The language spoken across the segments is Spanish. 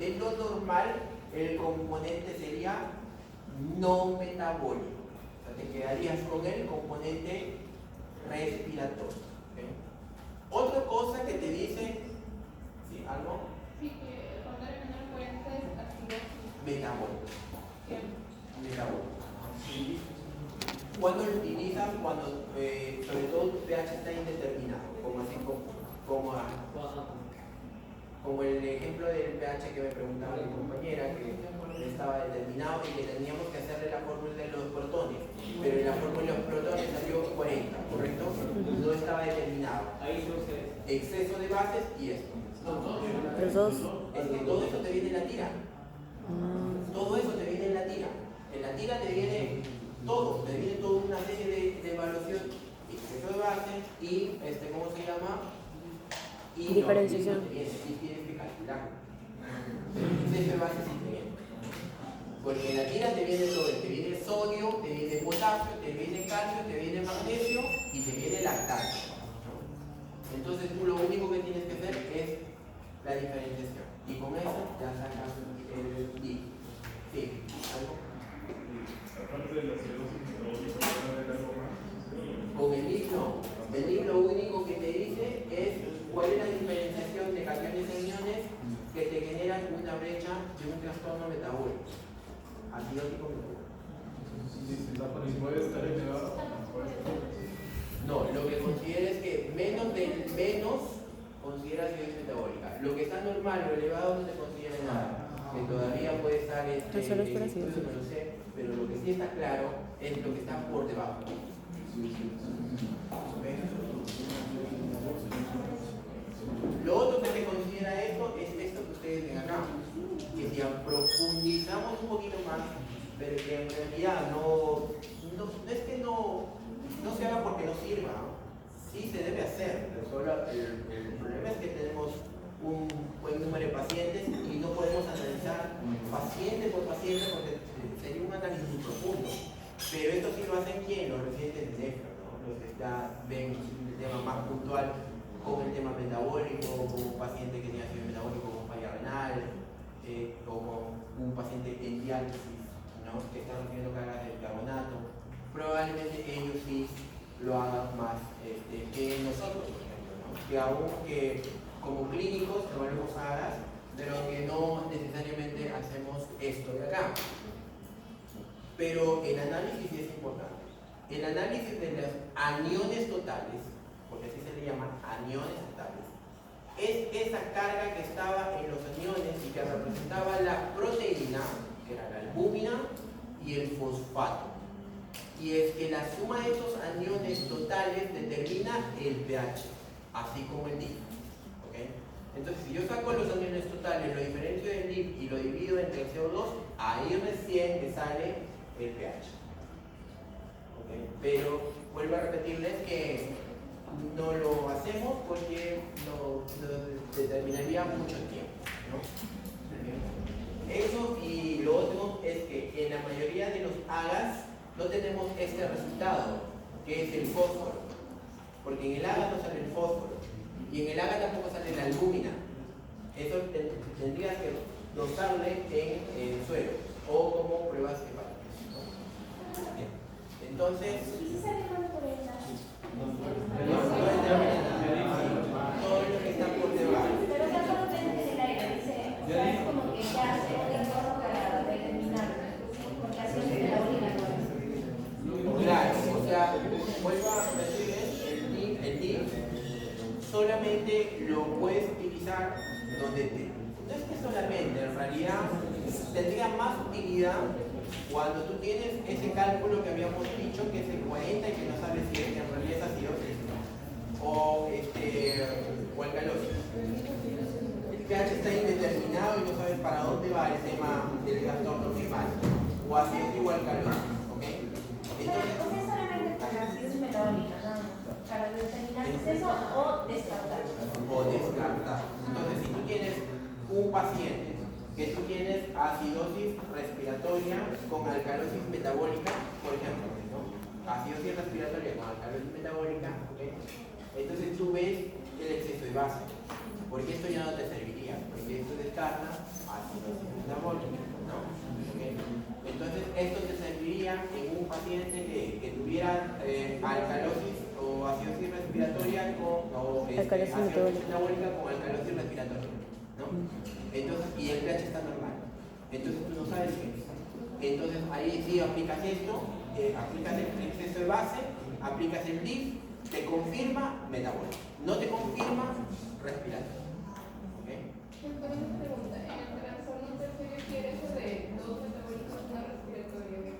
de lo normal, el componente sería no metabólico. O sea, te quedarías con el componente respiratorio. ¿Okay? Otra cosa que te dice, ¿sí? ¿Algo? Sí, que el contrario menor fuente es acidosis. Metabólico. Bien. Metabólico. ¿Sí? ¿Cuándo lo utilizas? Cuando sobre todo tu pH está indeterminado, como el ejemplo del pH que me preguntaba mi compañera, que estaba determinado y que teníamos que hacerle la fórmula de los protones, pero en la fórmula de los protones salió 40, ¿correcto? No estaba determinado. Exceso de bases y esto. Los dos. Es que todo eso te viene en la tira. Todo eso te viene en la tira. En la tira te viene todo, te viene toda una serie de evaluación, exceso de base y, ¿cómo se llama? Y diferenciación. Y tienes que calcular. Exceso de base sí te viene. Porque en la tira te viene todo, te viene sodio, te viene potasio, te viene calcio, te viene magnesio y te viene lactato. Entonces tú lo único que tienes que hacer es la diferenciación. Y con eso ya sacas el DIP. Sí, ¿algo? Aparte de la acidosis metabólica, ¿puede haber algo más? Con el DIP no. El DIP lo único que te dice es cuál es la diferenciación de cationes e iones que te generan una brecha de un trastorno metabólico. Acidótico metabólico. ¿Y puede estar elevado? No, lo que considera es que menos del menos considera acidosis metabólica. Lo que está normal o elevado no te considera nada. Que todavía puede estar en estudio, no lo sé, pero lo que sí está claro es lo que está por debajo. Lo otro que te considera esto es esto que ustedes ven acá, que si profundizamos un poquito más, pero que en realidad no es que no se haga porque no sirva, ¿no? Sí se debe hacer, pero solo el problema es que tenemos un buen número de pacientes y no podemos analizar paciente por paciente porque sería un análisis muy profundo. Pero esto sí lo hacen ¿quién? Los residentes de nefro, ¿no? Los que ya ven el tema más puntual con el tema metabólico, como un paciente que tiene ácido metabólico con falla renal, como un paciente en diálisis, ¿no? Que está recibiendo cargas de carbonato. Probablemente ellos sí lo hagan más que nosotros, por ejemplo, ¿no? Que aún que como clínicos evaluamos AGAs, pero que no necesariamente hacemos esto de acá. Pero el análisis sí es importante. El análisis de los aniones totales, porque así se le llaman aniones totales, es esa carga que estaba en los aniones y que representaba la proteína, que era la albúmina, y el fosfato. Y es que la suma de esos aniones totales determina el pH, así como el DIP. ¿Okay? Entonces, si yo saco los aniones totales, lo diferencio del DIP y lo divido entre el CO2, ahí recién me sale el pH. ¿Okay? Pero vuelvo a repetirles que no lo hacemos porque nos determinaría mucho tiempo, ¿no? Eso, y lo otro es que en la mayoría de los AGAs no tenemos este resultado, que es el fósforo, porque en el AGA no sale el fósforo y en el AGA tampoco sale la albúmina. Eso tendría que notarle en el suelo o como pruebas hepáticas, ¿no? Bien. Entonces, todo lo que está por debajo. Pero eso no depende del aire, dice, o sea, es como que ya se un entorno para determinar, porque así es la única. Claro, o sea, vuelvo a decirles, el DIP solamente lo puedes utilizar donde no es que solamente, en realidad tendría más utilidad cuando tú tienes ese cálculo que habíamos dicho que es el 40 y que no sabes si es que en realidad es acidosis o alcalosis. El pH está indeterminado y no sabes para dónde va el tema del trastorno primario, o acidosis o alcalosis. Entonces solamente para acidosis metabólica, nada más, para determinar exceso o descartar. O descartar. Entonces, si tú tienes un paciente que tú tienes acidosis respiratoria con alcalosis metabólica, por ejemplo, ¿no? Acidosis respiratoria con alcalosis metabólica, ¿okay? Entonces tú ves el exceso de base, porque esto ya no te serviría, porque esto descarta ácido. paciente que tuviera alcalosis o acidosis respiratoria o Alcalosis acidosis metabólica. metabólica con alcalosis respiratoria, ¿no? Entonces, y el pH está normal. Entonces tú no sabes qué es. Entonces ahí sí aplicas esto, aplicas el exceso de base, aplicas el DIF, te confirma metabólico. No te confirma respiratorio. ¿Ok? Entonces, pregunta, en el trastorno terciario quiere eso de dos metabólicos, una respiratoria.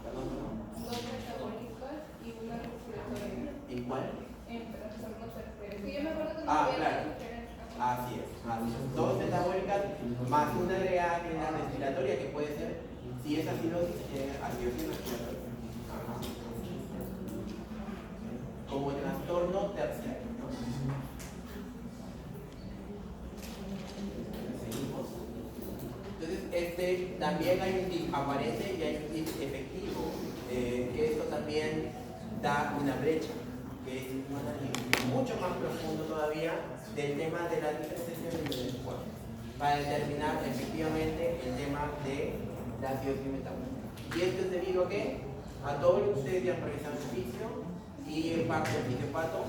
Perdón, perdón. Dos metabólicas y una respiratoria. ¿En cuál? En trastorno terciario. Sí, yo me acuerdo que no Ah, había claro. diferencia. Así es. Dos metabólicas más una agregada que es la respiratoria, que puede ser, si es acidosis, acidosis respiratoria. Ajá. Como trastorno terciario, ¿no? Seguimos. Entonces, también hay un tip aparente y hay un tip efectivo, que esto también da una brecha, que es un análisis mucho más profundo todavía del tema de la diferenciación de los cuerpos, para determinar efectivamente el tema de la acidosis metabólica. Y esto es debido a que a todos los que ustedes ya han realizado su fisio y en parte del fisiopato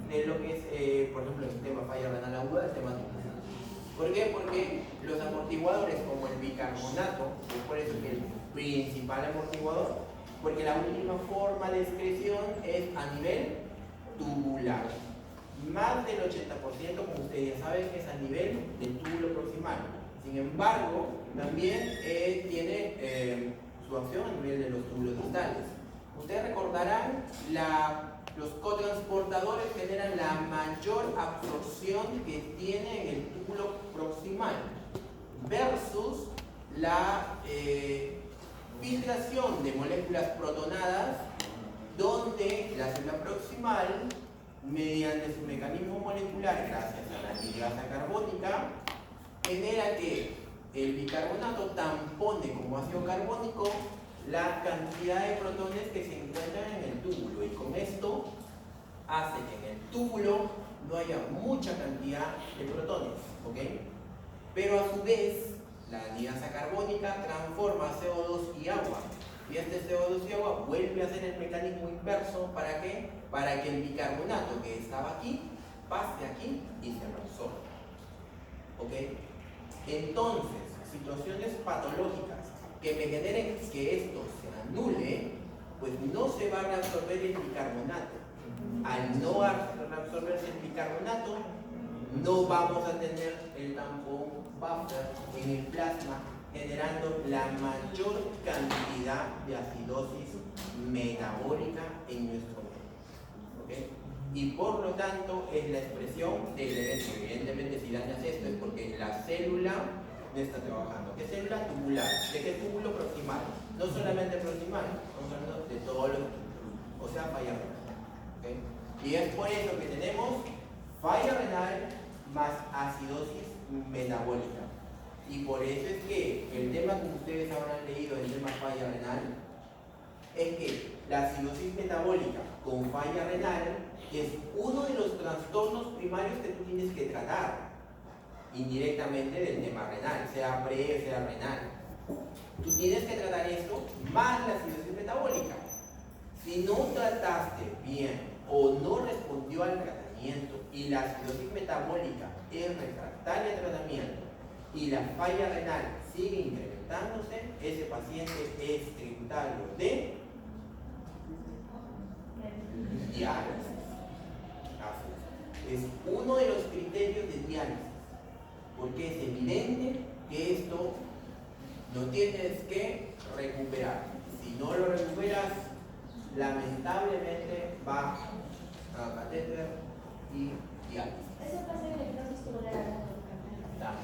de lo que es, por ejemplo, el sistema falla renal aguda, el tema tubular. ¿Por qué? Porque los amortiguadores como el bicarbonato, es por eso que el principal amortiguador, porque la última forma de excreción es a nivel tubular. Más del 80%, como ustedes ya saben, es a nivel del túbulo proximal. Sin embargo, también tiene su acción a nivel de los túbulos distales. Ustedes recordarán, los cotransportadores generan la mayor absorción que tiene en el túbulo proximal versus la filtración de moléculas protonadas, donde la célula proximal, mediante su mecanismo molecular, gracias a la anhidrasa carbónica, genera que el bicarbonato tampone como ácido carbónico la cantidad de protones que se encuentran en el túbulo, y con esto hace que en el túbulo no haya mucha cantidad de protones, ¿ok? Pero a su vez, la anhidrasa carbónica transforma CO2 y agua, y este CO2 y agua vuelve a hacer el mecanismo inverso. ¿Para qué? Para que el bicarbonato que estaba aquí pase aquí y se reabsorba, ¿ok? Entonces, situaciones patológicas que me generen que esto se anule, pues no se va a reabsorber el bicarbonato. Al no reabsorberse el bicarbonato, no vamos a tener el tampón buffer en el plasma, generando la mayor cantidad de acidosis metabólica en nuestro medio, ¿okay? Y por lo tanto es la expresión del evento. Evidentemente, si dañas esto es porque la célula no está trabajando. ¿Qué célula? Tubular. ¿De qué túbulo? Proximal. No solamente proximal, estamos hablando de todos los túbulos, o sea, falla renal, ¿okay? Y es por eso que tenemos falla renal más acidosis metabólica. Y por eso es que el tema que ustedes habrán leído, el tema falla renal, es que la acidosis metabólica con falla renal es uno de los trastornos primarios que tú tienes que tratar indirectamente del tema renal, sea pre o sea renal. Tú tienes que tratar esto más la acidosis metabólica. Si no trataste bien o no respondió al tratamiento y la acidosis metabólica es refractaria al tratamiento y la falla renal sigue incrementándose, ese paciente es tributario de diálisis. Es uno de los criterios de diálisis, porque es evidente que esto lo tienes que recuperar. Si no lo recuperas, lamentablemente va a catéter y diálisis. Eso pasa en el necrosis tubular.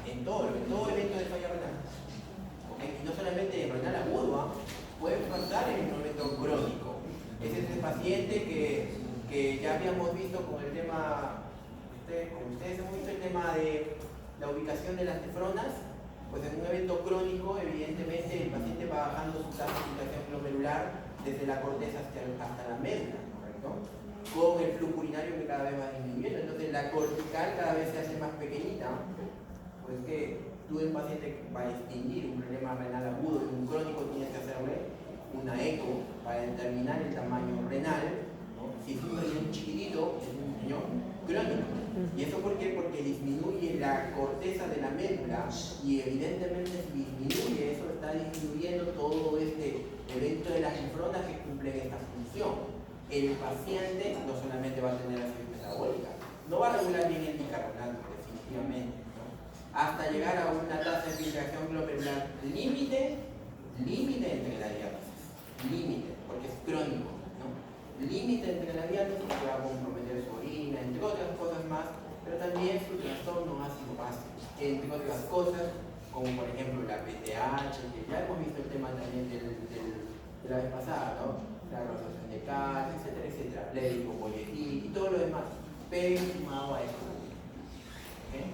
En todo evento de falla renal. ¿Okay? Y no solamente en renal agudo, puede pasar en un momento crónico. Ese es el paciente que ya habíamos visto con el tema, como ustedes hemos visto el tema de la ubicación de las nefronas. Pues en un evento crónico, evidentemente, el paciente va bajando su tasa de filtración glomerular desde la corteza hasta la médula, ¿correcto? Con el flujo urinario que cada vez va disminuyendo. Entonces la cortical cada vez se hace más pequeñita. Pues que tú, un paciente que va a distinguir un problema renal agudo y un crónico, tienes que hacerle una eco para determinar el tamaño renal, ¿no? Si es un riñón chiquitito, es un riñón crónico. ¿Y eso por qué? Porque disminuye la corteza de la médula y evidentemente si disminuye eso está disminuyendo todo este evento de las nefronas que cumplen esta función. El paciente no solamente va a tener acidez metabólica, no va a regular bien el bicarbonato, definitivamente, ¿no? Hasta llegar a una tasa de filtración glomerular límite entre la diálisis, límite, porque es crónico, ¿no? Límite entre la diálisis que va a comprometer su orina, entre otras cosas más, pero también su trastorno ácido-básico, entre otras cosas, como por ejemplo la PTH, que ya hemos visto el tema también de la vez pasada, ¿no? La rotación de calcio, etcétera, etcétera, la eritropoyetina y todo lo demás, pero sumado a esto. ¿Okay?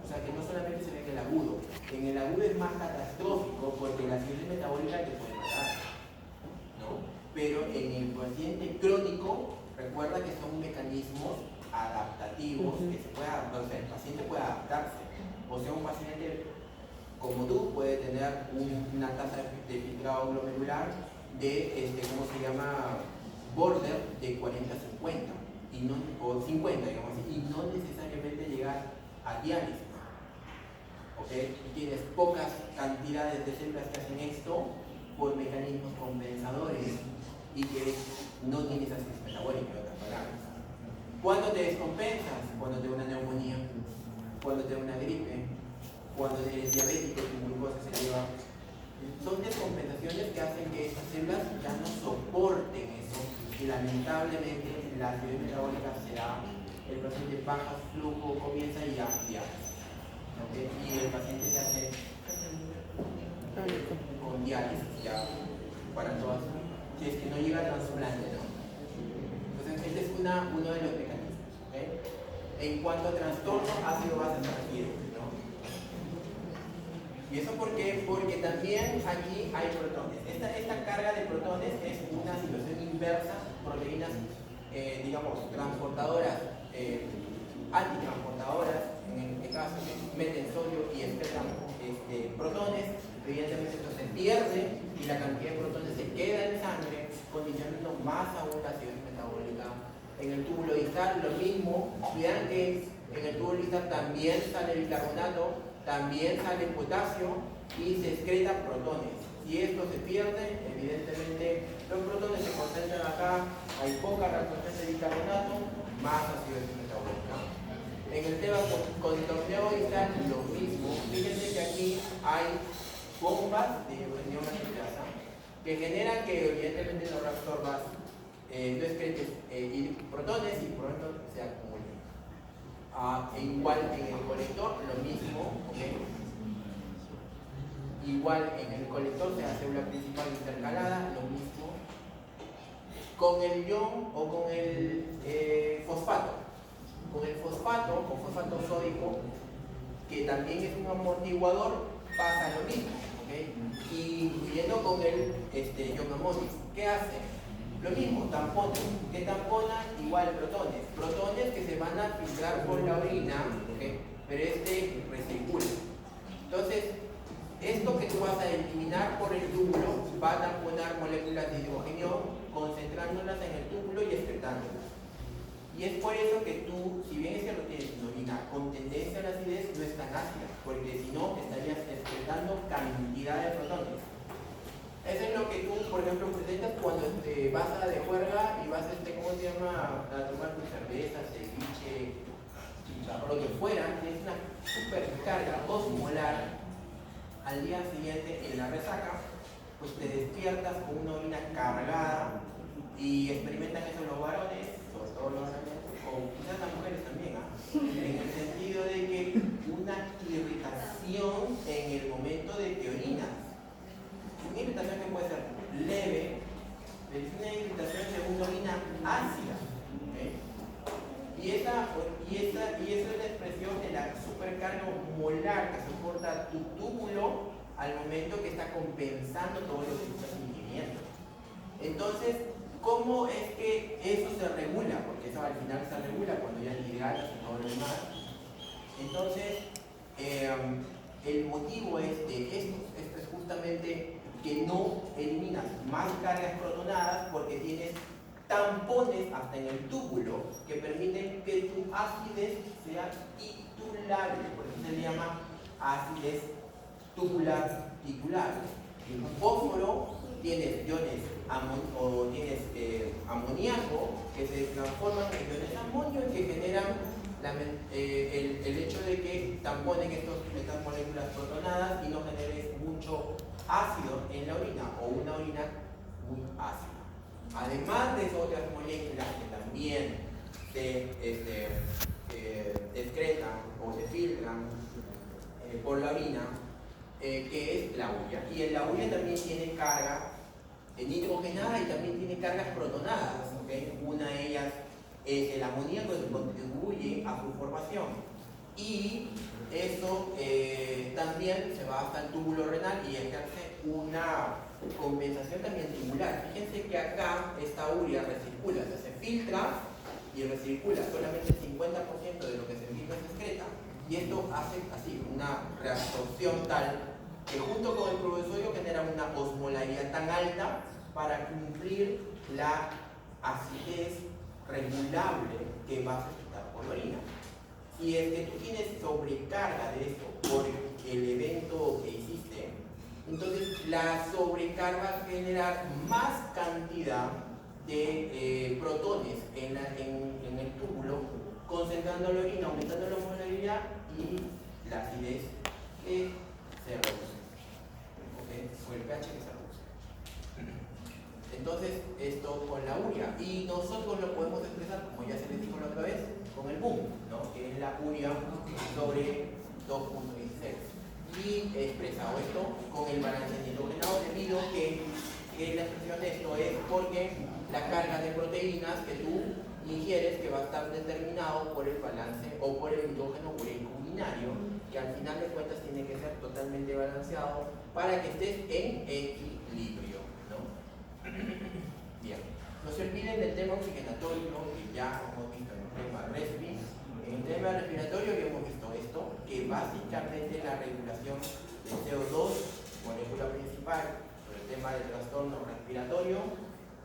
O sea que no solamente se ve en el agudo, en el agudo es más catastrófico porque la acidez metabólica te puede matar, ¿no? Pero en el paciente crónico, recuerda que son mecanismos adaptativos que se puede adaptar, o sea, el paciente puede adaptarse. O sea, un paciente como tú puede tener una tasa de filtrado glomerular de, ¿cómo se llama? Border de 40-50 o 50, digamos así, y no necesariamente llegar a diálisis. ¿Okay? Tienes pocas cantidades de células que hacen esto por mecanismos compensadores y que no tienes acidez metabólica, en otras palabras. ¿Cuándo te descompensas? Cuando te da una neumonía, cuando te da una gripe, cuando eres diabético, tu glucosa se eleva. Son descompensaciones que hacen que estas células ya no soporten eso y lamentablemente la acidez metabólica se da, el paciente baja flujo, comienza y ya, ¿okay? Y el paciente se hace con diálisis ya para todas, si es que no llega a trasplante, ¿no? Entonces este es uno de los mecanismos, ¿okay? En cuanto a trastorno ácido-base se refiere, ¿no? ¿Y eso por qué? Porque también aquí hay protones. Esta carga de protones es una situación inversa, proteínas, digamos, transportadoras, antitransportadoras, en este caso, que meten sodio y excretan protones. Evidentemente esto se pierde y la cantidad de protones se queda en sangre, condicionando más aún la acidez metabólica. En el túbulo distal lo mismo. Vean que en el túbulo distal también sale bicarbonato, también sale potasio y se excretan protones. Si esto se pierde, evidentemente los protones se concentran acá, hay poca reabsorción de bicarbonato, más acidez metabólica. En el tema contorneo distal lo mismo. Fíjense que aquí hay bombas de neomagnetasa que generan que evidentemente no reabsorbas, no excretes protones y por lo tanto se acumulan. Igual en el colector lo mismo, ¿okay? Igual en el colector de la célula principal intercalada lo mismo con el ion o con el fosfato. Con el fosfato, con fosfato sódico, que también es un amortiguador, pasa lo mismo, ¿okay? Y incluyendo con el ion amonio. ¿Qué hace? Lo mismo, tampones. ¿Qué tampona? Igual protones. Protones que se van a filtrar por la orina, ¿okay? Pero recircula. Entonces, esto que tú vas a eliminar por el túbulo va a tamponar moléculas de hidrógeno, concentrándolas en el túbulo y excretándolas. Y es por eso que tú, si bien es que lo tienes en orina con tendencia a la acidez, no es tan ácida, porque si no, estarías excretando cantidad de protones. Eso es lo que tú, por ejemplo, presentas cuando vas a de juerga y vas ¿cómo se llama? A tomar tu cerveza, ceviche, chicharrón, lo que fuera. Tienes una supercarga osmolar. Al día siguiente, en la resaca, pues te despiertas con una orina cargada y experimentan eso los varones, sobre todo los varones, o quizás las mujeres también, en el sentido de que una irritación en el momento de que orinas. Una irritación que puede ser leve, pero es una irritación de una orina ácida. ¿Okay? Y esa es la expresión de la supercarga osmolar que soporta tu túbulo al momento que está compensando todo lo que estás ingiriendo. Entonces, ¿cómo es que eso se regula? Porque eso al final se regula cuando ya hidratas y todo lo demás. Entonces, el motivo es de esto es justamente que no eliminas más cargas protonadas porque tienes tampones hasta en el túbulo que permiten que tu acidez sea titulable, por eso se le llama acidez tubular titulable. En un fósforo tienes iones amoníaco que se transforman en iones amonio y que generan el hecho de que tamponen estas moléculas protonadas y no generes mucho ácido en la orina o una orina muy ácida. Además de esas otras moléculas que también se excretan o se filtran por la orina, que es la urea. Y la urea también tiene carga nitrogenada y también tiene cargas protonadas. ¿Okay? Una de ellas es el amoníaco que contribuye a su formación. Y eso también se va hasta el túbulo renal y ejerce una compensación también tubular. Fíjense que acá esta urea recircula, se filtra y recircula solamente el 50% de lo que se filtra se excreta. Y esto hace así una reabsorción tal que junto con el cloruro de sodio genera una osmolaridad tan alta para cumplir la acidez regulable que va a afectar por la orina. Si es que tú tienes sobrecarga de esto por el evento que hiciste, entonces la sobrecarga va a generar más cantidad de protones en el túbulo, concentrando la orina, aumentando la osmolaridad y la acidez que se reduce. ¿Okay? O el pH que se reduce. Entonces, esto con la urea. Y nosotros lo podemos expresar, como ya se les dijo la otra vez, con el boom, ¿no? Que es la urea sobre 2.16. Y he expresado esto con el balance nitrogenado debido a que la expresión de esto es porque la carga de proteínas que tú ingieres que va a estar determinado por el balance o por el hidrógeno ureico binario, que al final de cuentas tiene que ser totalmente balanceado para que estés en equilibrio, ¿no? Bien, no se olviden del tema oxigenatorio que ya hemos visto en el tema RESPI. En el tema respiratorio ya hemos visto esto, que básicamente la regulación del CO2, molécula principal, por el tema del trastorno respiratorio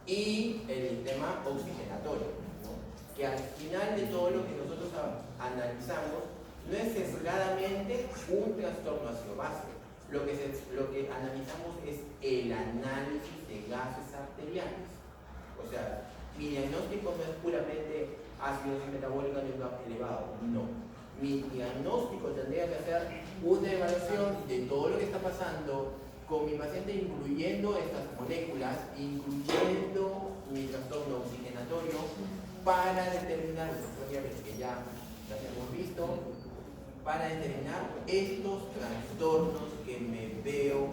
y el tema oxigenatorio, ¿no? Que al final de todo lo que nosotros analizamos no es sesgadamente un trastorno ácido-base. Lo que analizamos es el análisis de gases arteriales. O sea, mi diagnóstico no es puramente acidosis metabólica elevado, no. Mi diagnóstico tendría que hacer una evaluación de todo lo que está pasando con mi paciente, incluyendo estas moléculas, incluyendo mi trastorno oxigenatorio, para determinar, que ya las hemos visto, para determinar estos trastornos que me veo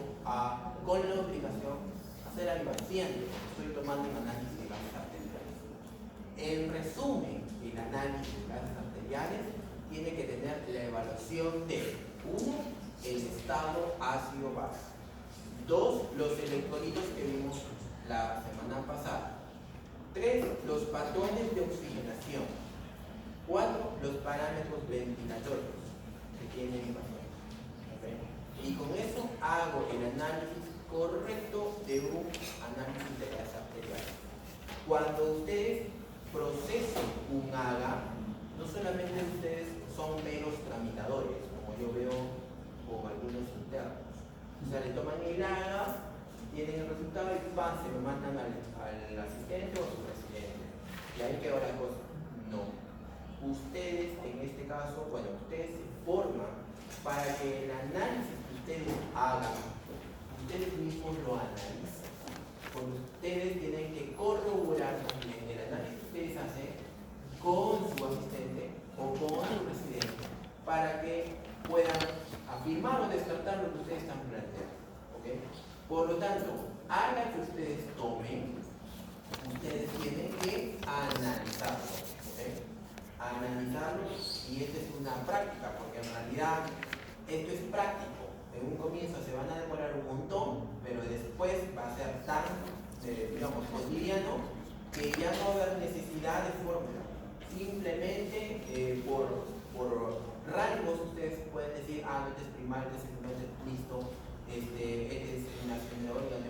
con la obligación de hacer al paciente. Estoy tomando un análisis de gases arteriales. En resumen, el análisis de gases arteriales tiene que tener la evaluación de 1. El estado ácido-base. 2. Los electrolitos que vimos la semana pasada. 3. Los patrones de oxigenación. 4. Los parámetros ventilatorios que tiene mi paciente. ¿Okay? Y con eso hago el análisis correcto de un análisis de gases arteriales. Cuando ustedes procesen un AGA, no solamente ustedes son meros tramitadores, como yo veo con algunos internos. O sea, le toman el AGA, tienen el resultado y se lo mandan al asistente o a su residente. Y ahí quedó la cosa. No. Ustedes, en este caso, ustedes se forman para que el análisis que ustedes hagan, ustedes mismos lo analicen. Porque ustedes tienen que corroborar también el análisis que ustedes hacen con su asistente o con su residente para que puedan afirmar o descartar lo que ustedes están planteando. ¿Okay? Por lo tanto, a la que ustedes tomen, ustedes tienen que analizarlo. ¿Okay? Analizarlo, y esta es una práctica, porque en realidad esto es práctico. En un comienzo se van a demorar un montón, pero después va a ser tan, digamos, cotidiano, que ya no va a haber necesidad de fórmula. Simplemente por rangos ustedes pueden decir, no, este es primario, este es secundario, este es listo, este es eliminación de órganos,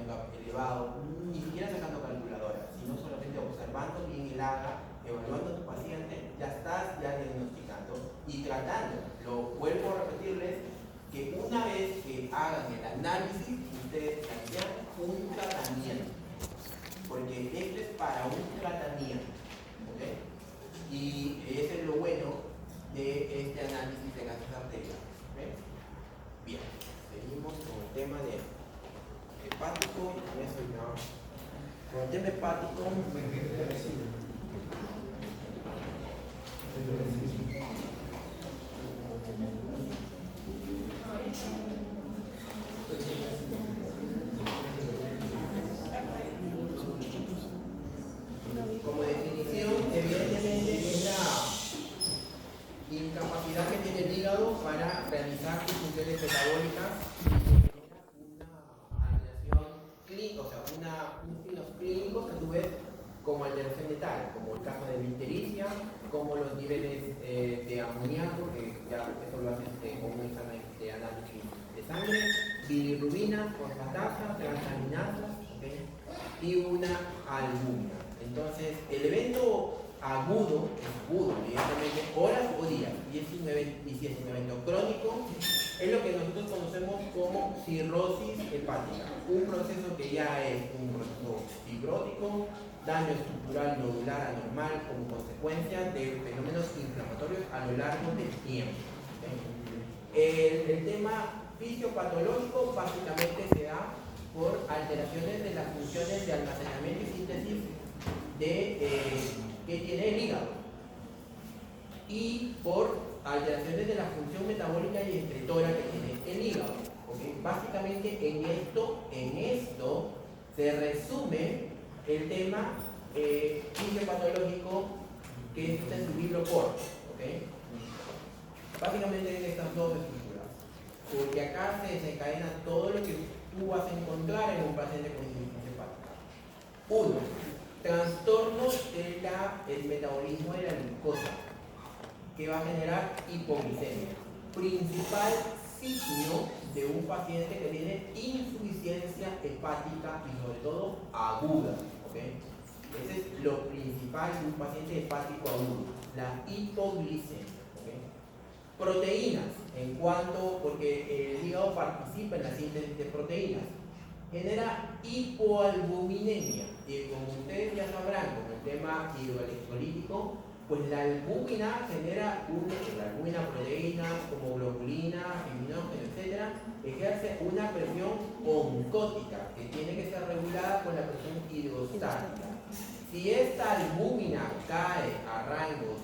hagan el análisis, ustedes plantean un tratamiento. Porque esto es para un tratamiento. ¿Ok? Y eso es lo bueno de este análisis de gases arteriales. ¿Ok? Bien, seguimos con el tema de hepático. Con el tema hepático. Como definición, evidentemente es la incapacidad que tiene el hígado para realizar sus funciones metabólicas y genera una alteración clínica, o sea, unos signos clínicos a su vez como alteración letal, como el caso de la ictericia, como los niveles de amoníaco, que ya eso lo hace con un examen de análisis de sangre, bilirrubina, fosfatasa, transaminasas, ¿okay? Y una albúmina. Entonces, el evento agudo, evidentemente, horas o días, y si es un evento crónico, es lo que nosotros conocemos como cirrosis hepática, un proceso que ya es un proceso fibrótico, daño estructural nodular anormal como consecuencia de fenómenos inflamatorios a lo largo del tiempo. El tema fisiopatológico básicamente se da por alteraciones de las funciones de almacenamiento y síntesis que tiene el hígado y por alteraciones de la función metabólica y excretora que tiene el hígado. ¿Okay? Básicamente en esto se resume el tema fisiopatológico que está en su libro corto. ¿Okay? Básicamente en estas dos estructuras, porque acá se desencadena todo lo que tú vas a encontrar en un paciente con insuficiencia hepática. 1. Trastornos del metabolismo de la glucosa, que va a generar hipoglicemia. Principal signo de un paciente que tiene insuficiencia hepática y sobre todo aguda. ¿Okay? Ese es lo principal de un paciente hepático agudo, la hipoglicemia. ¿Okay? Proteínas, porque el hígado participa en la síntesis de proteínas, genera hipoalbuminemia, y como ustedes ya sabrán, con el tema hidroelectrolítico, pues la albúmina genera la albúmina proteína, como globulina, fibrinogen, etc., ejerce una presión oncótica que tiene que ser regulada con la presión hidrostática. Si esta albúmina cae a rangos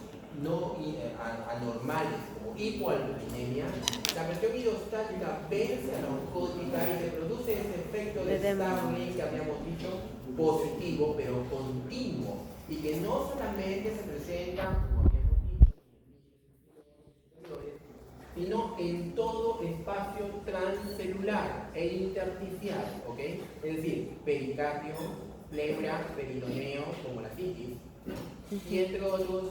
anormales como hipoalbuminemia, la presión hidrostática vence a la oncótica y se produce ese efecto de Starling que habíamos dicho positivo pero continuo y que no solamente se presenta, como habíamos dicho, sino en todo espacio transcelular e intersticial, ¿ok? Es decir, pericardio, pleura, peritoneo, como la citis, y entre otros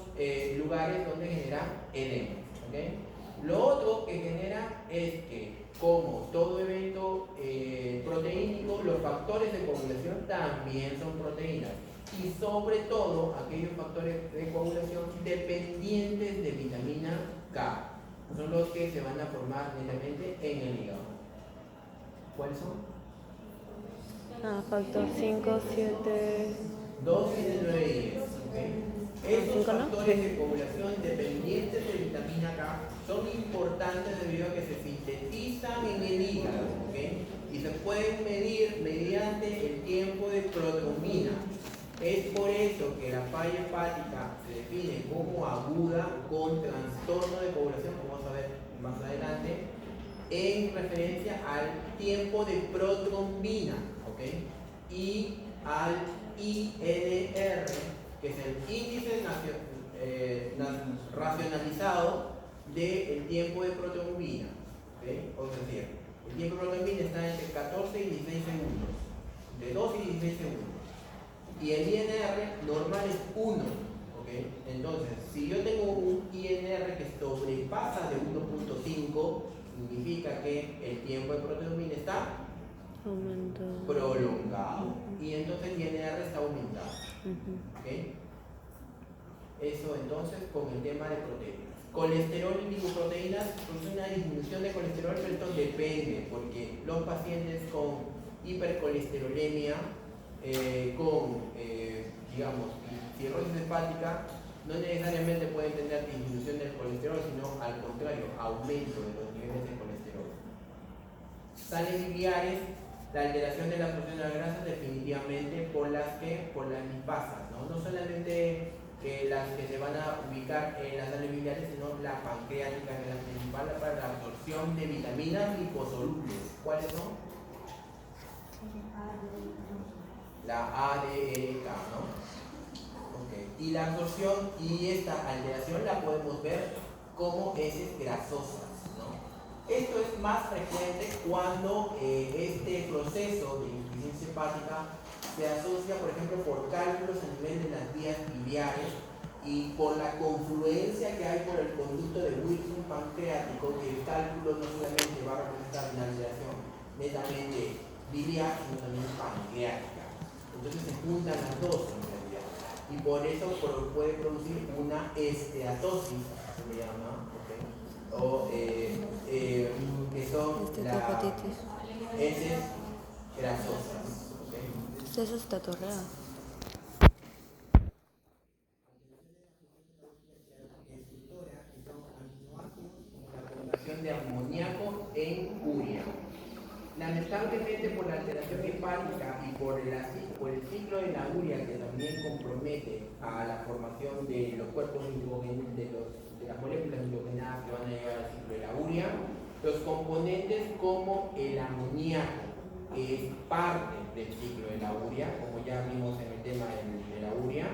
lugares donde genera edema. ¿Okay? Lo otro que genera es que, como todo evento proteínico, los factores de coagulación también son proteínas, y sobre todo aquellos factores de coagulación dependientes de vitamina K, son los que se van a formar netamente en el hígado. ¿Cuáles son? Factor 5, 7... 2, 7, 9 y 10. ¿Okay? Esos factores de coagulación dependientes de vitamina K son importantes debido a que se sintetizan en el hígado, ¿okay? Y se pueden medir mediante el tiempo de protrombina. Es por eso que la falla hepática se define como aguda con trastorno de coagulación, como vamos a ver más adelante, en referencia al tiempo de protrombina, ¿okay? Y al INR, que es el índice racionalizado del tiempo de protrombina. ¿Okay? O sea, el tiempo de protrombina está entre 14 y 16 segundos, de 2 y 16 segundos. Y el INR normal es 1. ¿Okay? Entonces, si yo tengo un INR que sobrepasa de 1.5, significa que el tiempo de protrombina está prolongado. Y entonces el INR está aumentado. ¿Okay? Eso entonces con el tema de proteínas. Colesterol y lipoproteínas, pues una disminución de colesterol, pero esto depende, porque los pacientes con hipercolesterolemia, digamos, cirrosis hepática, no necesariamente pueden tener disminución del colesterol, sino al contrario, aumento de los niveles de colesterol. Sales biliares, la alteración de la absorción de las grasas definitivamente por las lipasas, ¿no? No solamente las que se van a ubicar en las sales biliares, sino la pancreática, que es la principal para la absorción de vitaminas liposolubles. ¿Cuáles son? La A, D, E, K, ¿no? Okay. Y la absorción y esta alteración la podemos ver como heces grasosas, ¿no? Esto es más frecuente cuando este proceso de insuficiencia hepática se asocia, por ejemplo, por cálculos a nivel de las vías biliares y por la confluencia que hay por el conducto de Wilson pancreático, que el cálculo no solamente va a representar una alteración netamente biliar, sino también pancreática. Entonces se juntan las dos en realidad. Y por eso puede producir una esteatosis, se le llama, ¿okay? O que son las heces grasosas. ¿Okay? Eso está torreado. De amoníaco en urea. Lamentablemente, por la alteración hepática y por el ciclo de la urea, que también compromete a la formación de los cuerpos de las moléculas hidrogenadas que van a llevar al ciclo de la urea, los componentes como el amoníaco, que es parte del ciclo de la urea, como ya vimos en el tema de la urea,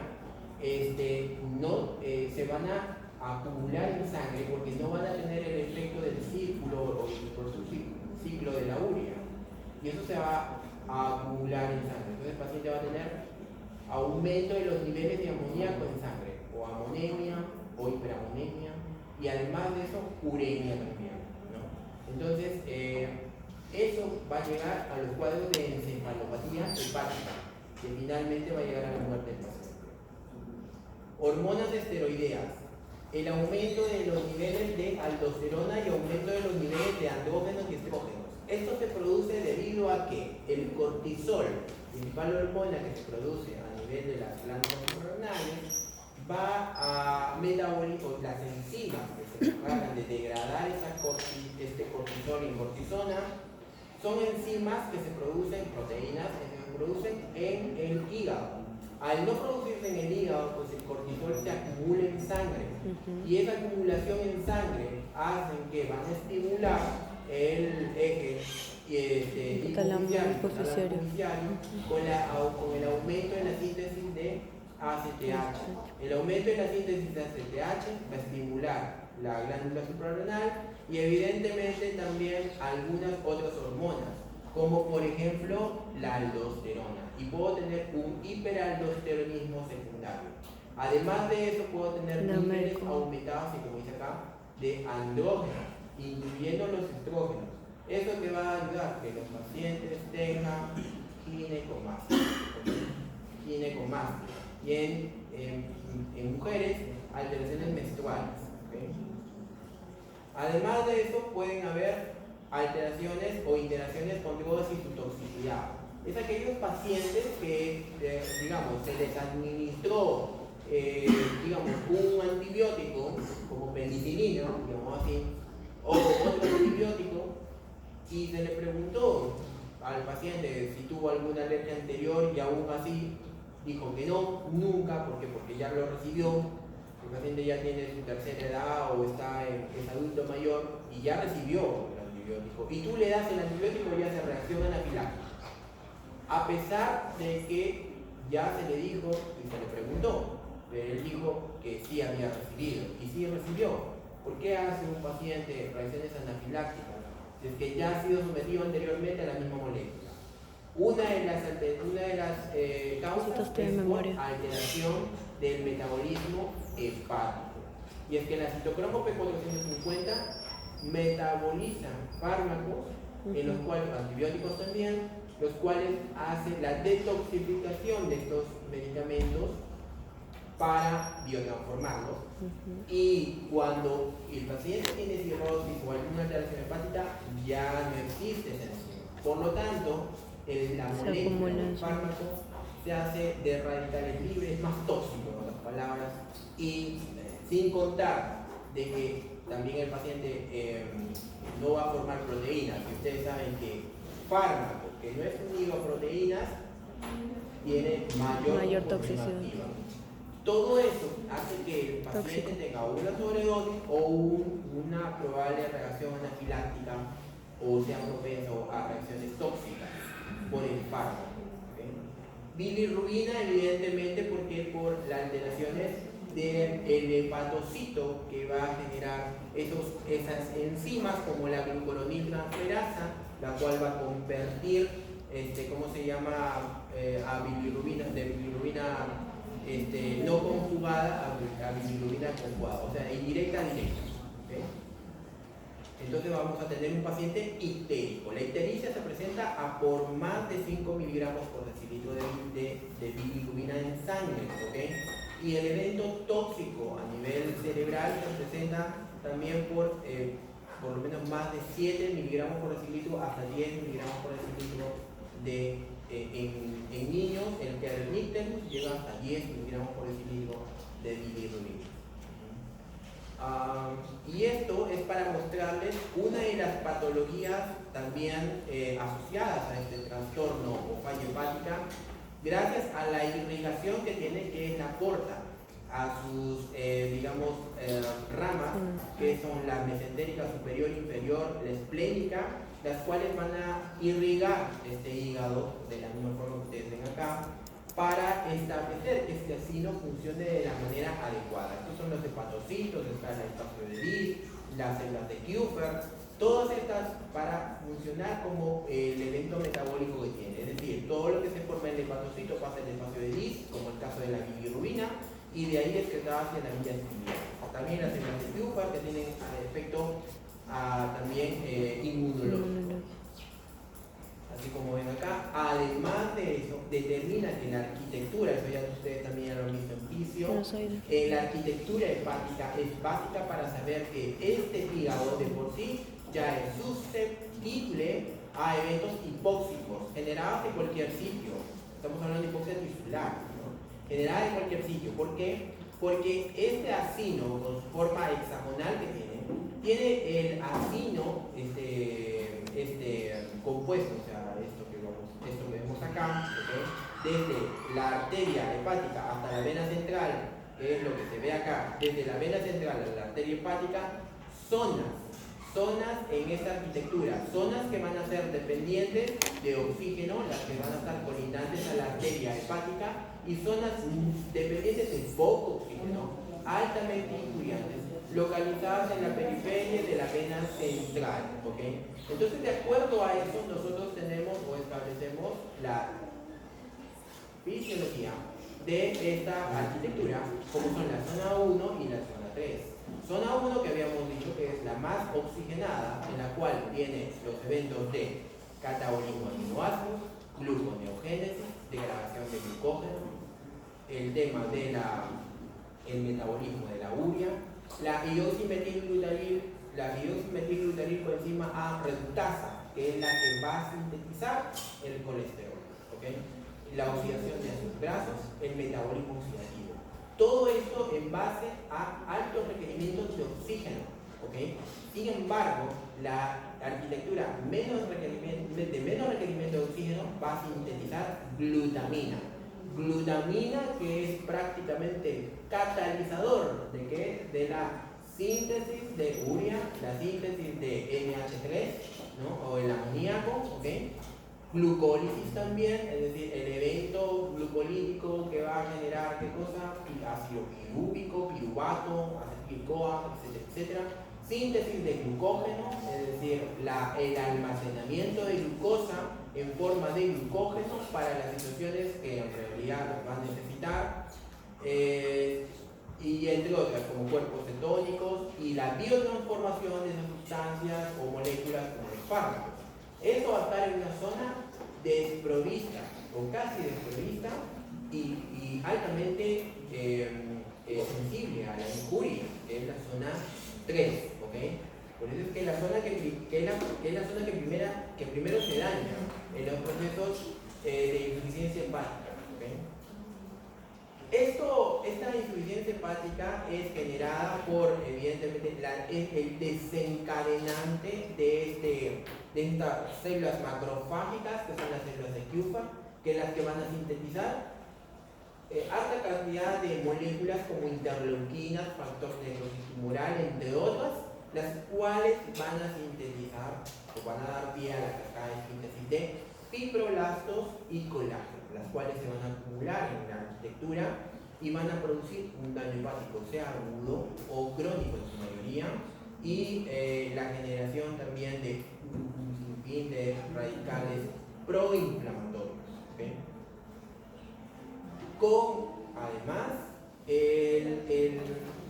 se van a acumular en sangre porque no van a tener el efecto del círculo o del ciclo de la urea, y eso se va a acumular en sangre. Entonces el paciente va a tener aumento de los niveles de amoníaco en sangre, o amonemia o hiperamonemia, y además de eso uremia también, ¿no? Entonces eso va a llegar a los cuadros de encefalopatía hepática, que finalmente va a llegar a la muerte del paciente. Hormonas esteroideas. El aumento de los niveles de aldosterona y aumento de los niveles de andrógenos y estrógenos. Esto se produce debido a que el cortisol, principal hormona que se produce a nivel de las glándulas suprarrenales, va a metabolizar las enzimas que se encargan de degradar este cortisol en cortisona. Son enzimas que se producen, proteínas que se producen en el hígado. Al no producirse en el hígado, pues el cortisol se acumula en sangre. Y esa acumulación en sangre hace que van a estimular el eje hipoficiario con el aumento en la síntesis de ACTH. El aumento en la síntesis de ACTH va a estimular la glándula suprarrenal y evidentemente también algunas otras hormonas, como por ejemplo la aldosterona, y puedo tener un hiperaldosteronismo secundario. Además de eso puedo tener niveles aumentados, y como dice acá, de andrógenos, incluyendo los estrógenos. Eso te va a ayudar a que los pacientes tengan ginecomastia, y en mujeres alteraciones menstruales. ¿Okay? Además de eso pueden haber alteraciones o interacciones con drogas y su toxicidad. Es aquellos pacientes que, digamos, se les administró un antibiótico como penicilina, digamos así, o otro antibiótico, y se le preguntó al paciente si tuvo alguna alergia anterior y aún así dijo que no, nunca, porque ya lo recibió. El paciente ya tiene su tercera edad o es adulto mayor y ya recibió el antibiótico, y tú le das el antibiótico y ya se reacciona anafiláctica, a pesar de que ya se le dijo y se le preguntó, pero él dijo que sí había recibido y sí recibió. ¿Por qué hace un paciente reacciones anafilácticas si es que ya ha sido sometido anteriormente a la misma molécula? Una de las causas es por alteración del metabolismo hepático. Y es que la citocromo P450 metabolizan fármacos, en los cuales, antibióticos también, los cuales hacen la detoxificación de estos medicamentos para biotransformarlos. Y cuando el paciente tiene cirrosis o alguna alteración hepática, ya no existe esa enzima. Por lo tanto, la molécula del fármaco se hace de radicales libres, más tóxico, en otras palabras, y sin contar de que también el paciente no va a formar proteínas, que ustedes saben que fármaco que no es unido a proteínas tiene mayor toxicidad. activa. Todo eso hace que el paciente tenga una sobredosis o una probable reacción anafiláctica o sea propenso a reacciones tóxicas por el fármaco. Bilirrubina, evidentemente, porque por las alteraciones del hepatocito que va a generar esas enzimas como la glucuroniltransferasa, la cual va a convertir, ¿cómo se llama? A bilirrubina, de bilirrubina no conjugada a bilirrubina conjugada, o sea, indirecta a directa. ¿Okay? Entonces vamos a tener un paciente ictérico. La ictericia se presenta a por más de 5 miligramos por decilitro de bilirrubina en sangre. ¿Okay? Y el evento tóxico a nivel cerebral se presenta también por lo menos más de 7 miligramos por decilitro hasta 10 miligramos por decilitro en niños. El que el icterus llega hasta 10 miligramos por decilitro de bilirrubina. Y esto es para mostrarles una de las patologías también asociadas a este trastorno o falla hepática, gracias a la irrigación que tiene, que es la porta, a sus, ramas, que son la mesentérica superior e inferior, la esplénica, las cuales van a irrigar este hígado de la misma forma que ustedes ven acá, para establecer que este asino funcione de la manera adecuada. Estos son los hepatocitos, está el espacio de Lis, las células de Kupffer, todas estas para funcionar como el evento metabólico que tiene. Es decir, todo lo que se forma en el hepatocito pasa en el espacio de Lis, como el caso de la bilirrubina, y de ahí es que está hacia la vía ciliar. También las células de Kupffer que tienen efecto también inmunológico. Así como ven acá, además de eso, determina que la arquitectura, eso ya ustedes también lo han visto en fisio, la arquitectura hepática es básica para saber que este hígado de por sí ya es susceptible a eventos hipóxicos generados en cualquier sitio. Estamos hablando de hipoxia tisular, ¿no? Generada en cualquier sitio. ¿Por qué? Porque este acino, con su forma hexagonal que tiene el acino compuesto, o sea, esto que vemos acá, ¿okay? Desde la arteria hepática hasta la vena central, que es lo que se ve acá, desde la vena central a la arteria hepática, zonas en esta arquitectura, zonas que van a ser dependientes de oxígeno, las que van a estar colindantes a la arteria hepática, y zonas dependientes de poco oxígeno, altamente influyentes, localizadas en la periferia de la vena central. ¿Okay? Entonces, de acuerdo a eso, nosotros tenemos o establecemos la fisiología de esta arquitectura, como son la zona 1 y la zona 3. Zona 1, que habíamos dicho que es la más oxigenada, en la cual vienen los eventos de catabolismo de aminoácidos, gluconeogénesis, degradación de glucógeno, el tema de el metabolismo de la urea, la hidroximetilglutaril por encima A reductasa, que es la que va a sintetizar el colesterol. ¿Okay? La oxidación de ácidos grasos, el metabolismo oxidativo. Todo esto en base a altos requerimientos de oxígeno. ¿Okay? Sin embargo, la arquitectura de menos requerimiento de oxígeno va a sintetizar glutamina. Glutamina, que es prácticamente catalizador de ¿qué? De la síntesis de urea, la síntesis de NH3, ¿no? O el amoníaco, ¿okay? Glucólisis también, es decir, el evento glucolítico que va a generar ¿qué cosa? Ácido pirúvico, piruvato, acetil-CoA, etcétera, etcétera. Síntesis de glucógeno, es decir, el almacenamiento de glucosa en forma de glucógeno para las situaciones que en realidad van a necesitar, y entre otras, como cuerpos cetónicos y la biotransformación de esas sustancias o moléculas como los fármacos. Eso va a estar en una zona desprovista o casi desprovista y altamente sensible a la injuria, que es la zona 3, ¿ok? Por eso es que la zona es la zona que primero se daña en los procesos de insuficiencia hepática, ¿ok? Esta insuficiencia hepática es generada por, evidentemente, el desencadenante de estas células macrofágicas, que son las células de Kupffer, que es las que van a sintetizar alta cantidad de moléculas como interleuquinas, factor necrosis tumoral, entre otras, las cuales van a sintetizar o van a dar pie a la cascada de síntesis de fibroblastos y colágeno, las cuales se van a acumular en la arquitectura y van a producir un daño hepático, sea agudo o crónico en su mayoría, y la generación también de un sinfín de radicales proinflamatorios. ¿Okay? Con, además,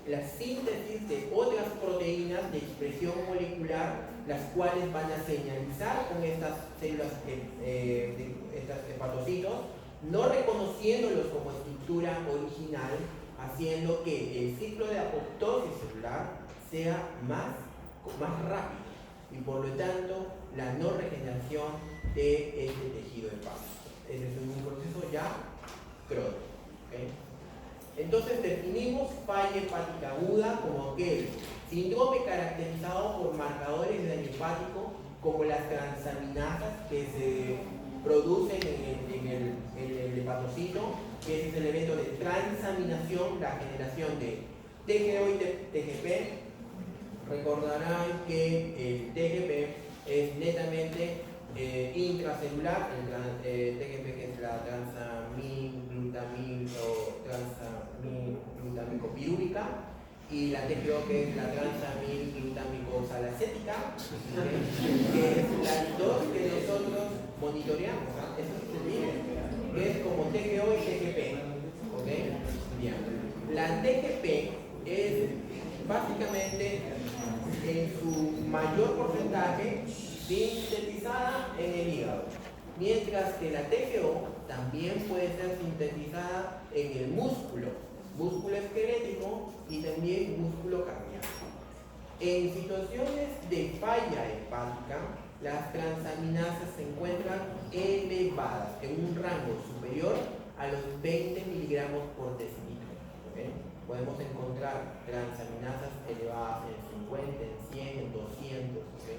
la síntesis de otras proteínas de expresión molecular, las cuales van a señalizar con estas células, estos hepatocitos, no reconociéndolos como estructura original, haciendo que el ciclo de apoptosis celular sea más rápido y por lo tanto la no regeneración de este tejido hepático. Ese es un proceso ya crónico. ¿Okay? Entonces definimos falla hepática aguda como aquel síndrome caracterizado por marcadores de daño hepático como las transaminasas que se producen en el hepatocito, que es el evento de transaminación, la generación de TGO y TGP. Recordarán que el TGP es netamente intracelular, el TGP que es la transamilglutamicopirúvica, y la TGO que es la transamilglutamicosalacética, que es la dos que nosotros monitoreamos, ¿eh? Eso se mide, que es como TGO y TGP. ¿Ok? Bien. La TGP es básicamente en su mayor porcentaje sintetizada en el hígado, mientras que la TGO también puede ser sintetizada en el músculo esquelético y también músculo cardíaco. En situaciones de falla hepática, las transaminasas se encuentran elevadas en un rango superior a los 20 miligramos por decilitro. ¿Okay? Podemos encontrar transaminasas elevadas en 50, en 100, en 200. ¿Okay?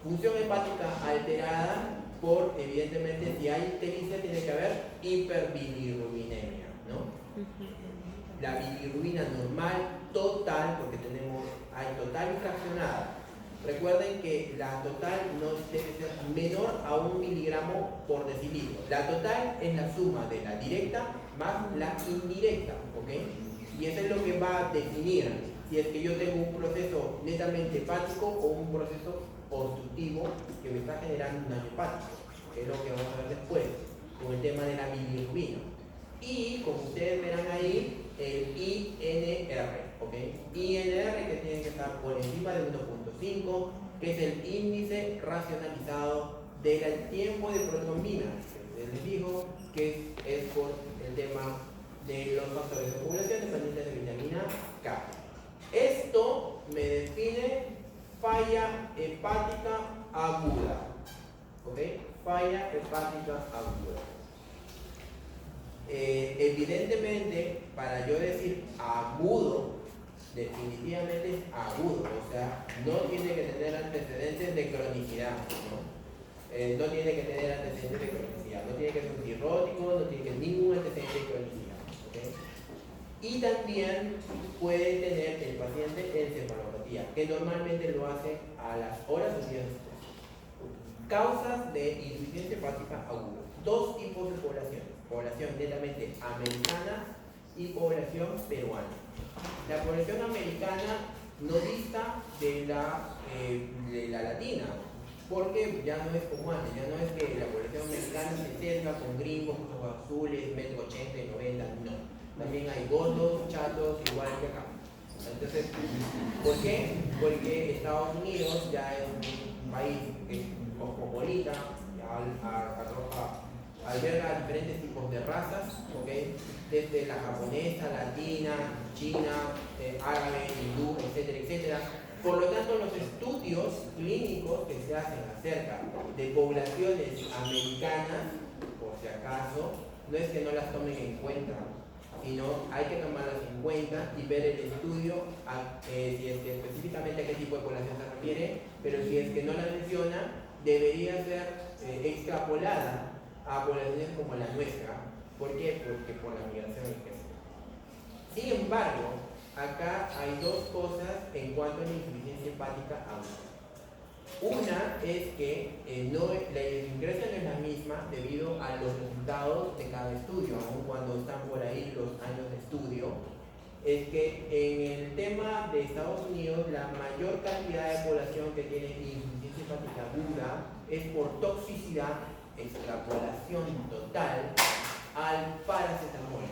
Función hepática alterada por, evidentemente, si hay ictericia tiene que haber hiperbilirrubinemia, ¿no? La bilirrubina normal, total, porque hay total y fraccionada. Recuerden que la total no debe ser menor a 1 miligramo por decilitro. La total es la suma de la directa más la indirecta, ¿ok? Y eso es lo que va a definir si es que yo tengo un proceso netamente hepático o un proceso obstructivo que me está generando un daño hepático, que es lo que vamos a ver después con el tema de la bilirrubina. Y como ustedes verán ahí, el INR, ¿ok? INR que tiene que estar por encima de 1.5, que es el índice racionalizado del tiempo de protrombina. Les digo que es por el tema de los factores de población dependientes de vitamina K. Esto me define falla hepática aguda, ¿ok? Falla hepática aguda. Evidentemente, para yo decir agudo, definitivamente es agudo, o sea, no tiene que tener antecedentes de cronicidad, ¿no? No tiene que tener antecedentes de cronicidad, no tiene que ser un cirrótico, no tiene que tener ningún antecedente de cronicidad, ¿okay? Y también puede tener el paciente encefalopatía, que normalmente lo hace a las horas o días después. Causas de insuficiencia hepática aguda. Dos tipos de población. Población netamente americana y población peruana. La población americana no dista de la latina, porque ya no es como antes, ya no es que la población americana se cerca con gringos, ojos azules, 1,80 m y 90 m, no. También hay gordos, chatos, igual que acá. Entonces, ¿por qué? Porque Estados Unidos ya es un país que es cosmopolita, arroja al alberga diferentes tipos de razas, ¿okay? Desde la japonesa, latina, china, árabe, hindú, etcétera, etcétera. Por lo tanto, los estudios clínicos que se hacen acerca de poblaciones americanas, por si acaso, no es que no las tomen en cuenta, sino hay que tomarlas en cuenta y ver el estudio, si es que específicamente a qué tipo de población se refiere, pero si es que no la menciona, debería ser extrapolada a poblaciones como la nuestra. ¿Por qué? Porque por la migración externa. Sin embargo, acá hay dos cosas en cuanto a la insuficiencia hepática aguda. Una es que la idiosincrasia no es la misma debido a los resultados de cada estudio, aun cuando están por ahí los años de estudio. Es que en el tema de Estados Unidos, la mayor cantidad de población que tiene insuficiencia hepática aguda es por toxicidad, extrapolación total al paracetamol.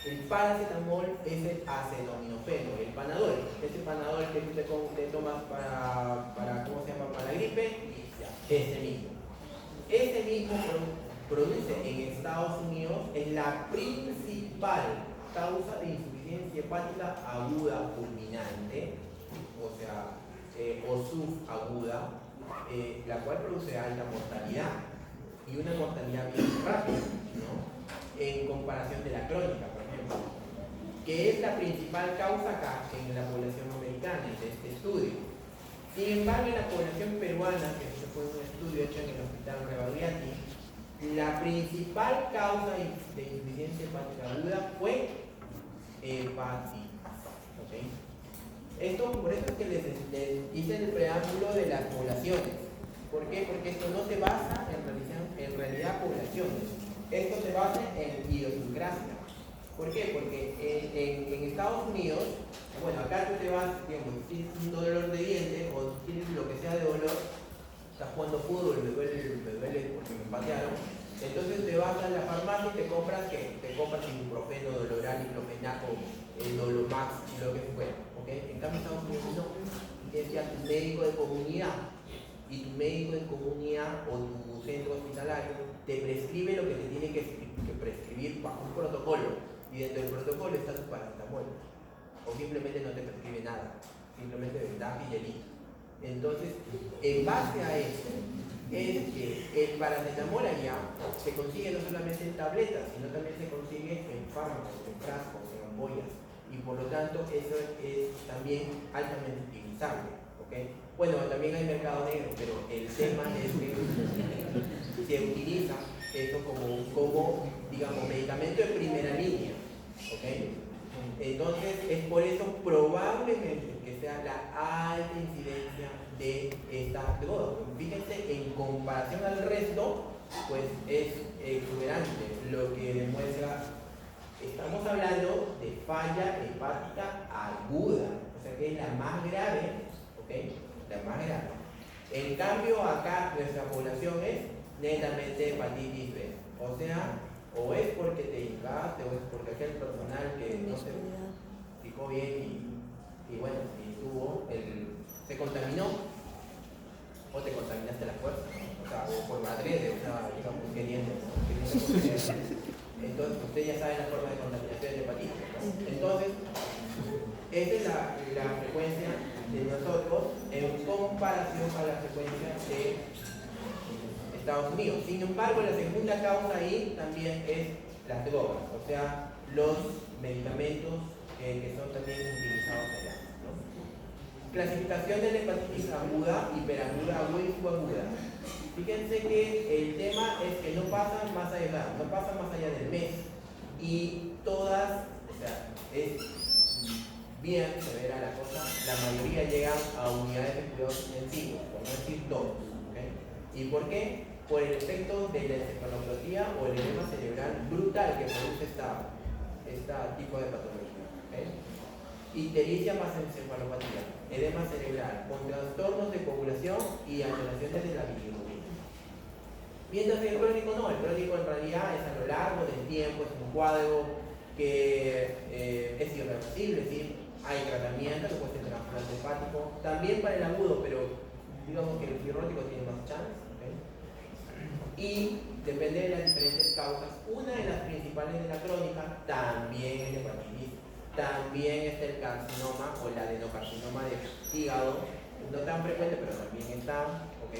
El paracetamol es el acetaminofeno, el Panadol. Ese Panadol que tú te tomas para ¿cómo se llama? Para la gripe, y ya, ese mismo. Ese mismo produce en Estados Unidos, es la principal causa de insuficiencia hepática aguda fulminante, o sea, o subaguda, la cual produce alta mortalidad y una mortalidad bien rápida, ¿no? En comparación de la crónica, por ejemplo, que es la principal causa acá en la población americana de este estudio. Sin embargo, en la población peruana, que fue un estudio hecho en el Hospital Rebagriati, la principal causa de insuficiencia hepática aguda fue hepatitis. ¿Okay? Por eso es que les hice el preámbulo de las poblaciones. ¿Por qué? Porque esto no se basa en realidad poblaciones. Esto se basa en idiosincrasia. ¿Por qué? Porque en Estados Unidos, bueno, acá tú te vas, digamos, tienes un dolor de dientes o tienes lo que sea de dolor, estás jugando fútbol, me duele porque me patearon, entonces te vas a la farmacia y te compras ibuprofeno, doloral, diclofenaco, dolomax, lo que fuera, ¿ok? En cambio en Estados Unidos no, tienes ya tu médico de comunidad, y tu médico de comunidad o tu centro hospitalario te prescribe lo que te tiene que prescribir bajo un protocolo, y dentro del protocolo está tu paracetamol, o simplemente no te prescribe nada, simplemente vendaje y hielito. Entonces, en base a eso, es que el paracetamol allá se consigue no solamente en tabletas, sino también se consigue en fármacos, en frascos, en ampollas, y por lo tanto eso es también altamente utilizable. ¿Okay? Bueno, también hay mercado negro, pero el tema es que se utiliza eso como digamos, medicamento de primera línea. ¿Okay? Entonces, es por eso probablemente que sea la alta incidencia de esta droga. Fíjense, en comparación al resto, pues es exuberante, lo que demuestra, estamos hablando de falla hepática aguda, o sea que es la más grave. ¿Okay? La más grave. En cambio, acá nuestra población es netamente hepatitis B. O sea, o es porque te hincaste, o es porque aquel personal que no se fijó bien y bueno, se contaminó, o te contaminaste a la fuerza, ¿no? O sea, o por madre, o sea, digamos, queriendo. Entonces, usted ya sabe la forma de contaminación de hepatitis, ¿no? Entonces, esa es la frecuencia de nosotros en comparación a la frecuencia de Estados Unidos. Sin embargo, la segunda causa ahí también es las drogas, o sea, los medicamentos que son también utilizados allá, ¿no? Clasificación de la hepatitis aguda, hiperaguda, aguda y subaguda. Fíjense que el tema es que no pasan más allá del mes, y todas, o sea, es bien severa la cosa, la mayoría llegan a unidades de cuidados intensivos, por no decir todos. ¿Okay? ¿Y por qué? Por el efecto de la encefalopatía o el edema cerebral brutal que produce este tipo de patología. ¿Okay? Ictericia más encefalopatía, edema cerebral, con trastornos de coagulación y alteraciones de la bilirrubina. Mientras que el crónico no, el crónico en realidad es a lo largo del tiempo, es un cuadro que es irreversible, ¿sí? Hay tratamiento, que puede ser trasplante hepático, también para el agudo, pero digamos que el cirrótico tiene más chance. ¿Okay? Y depende de las diferentes causas. Una de las principales de la crónica también es hepatitis, también está el carcinoma o el adenocarcinoma de hígado, no tan frecuente, pero también está, ¿ok?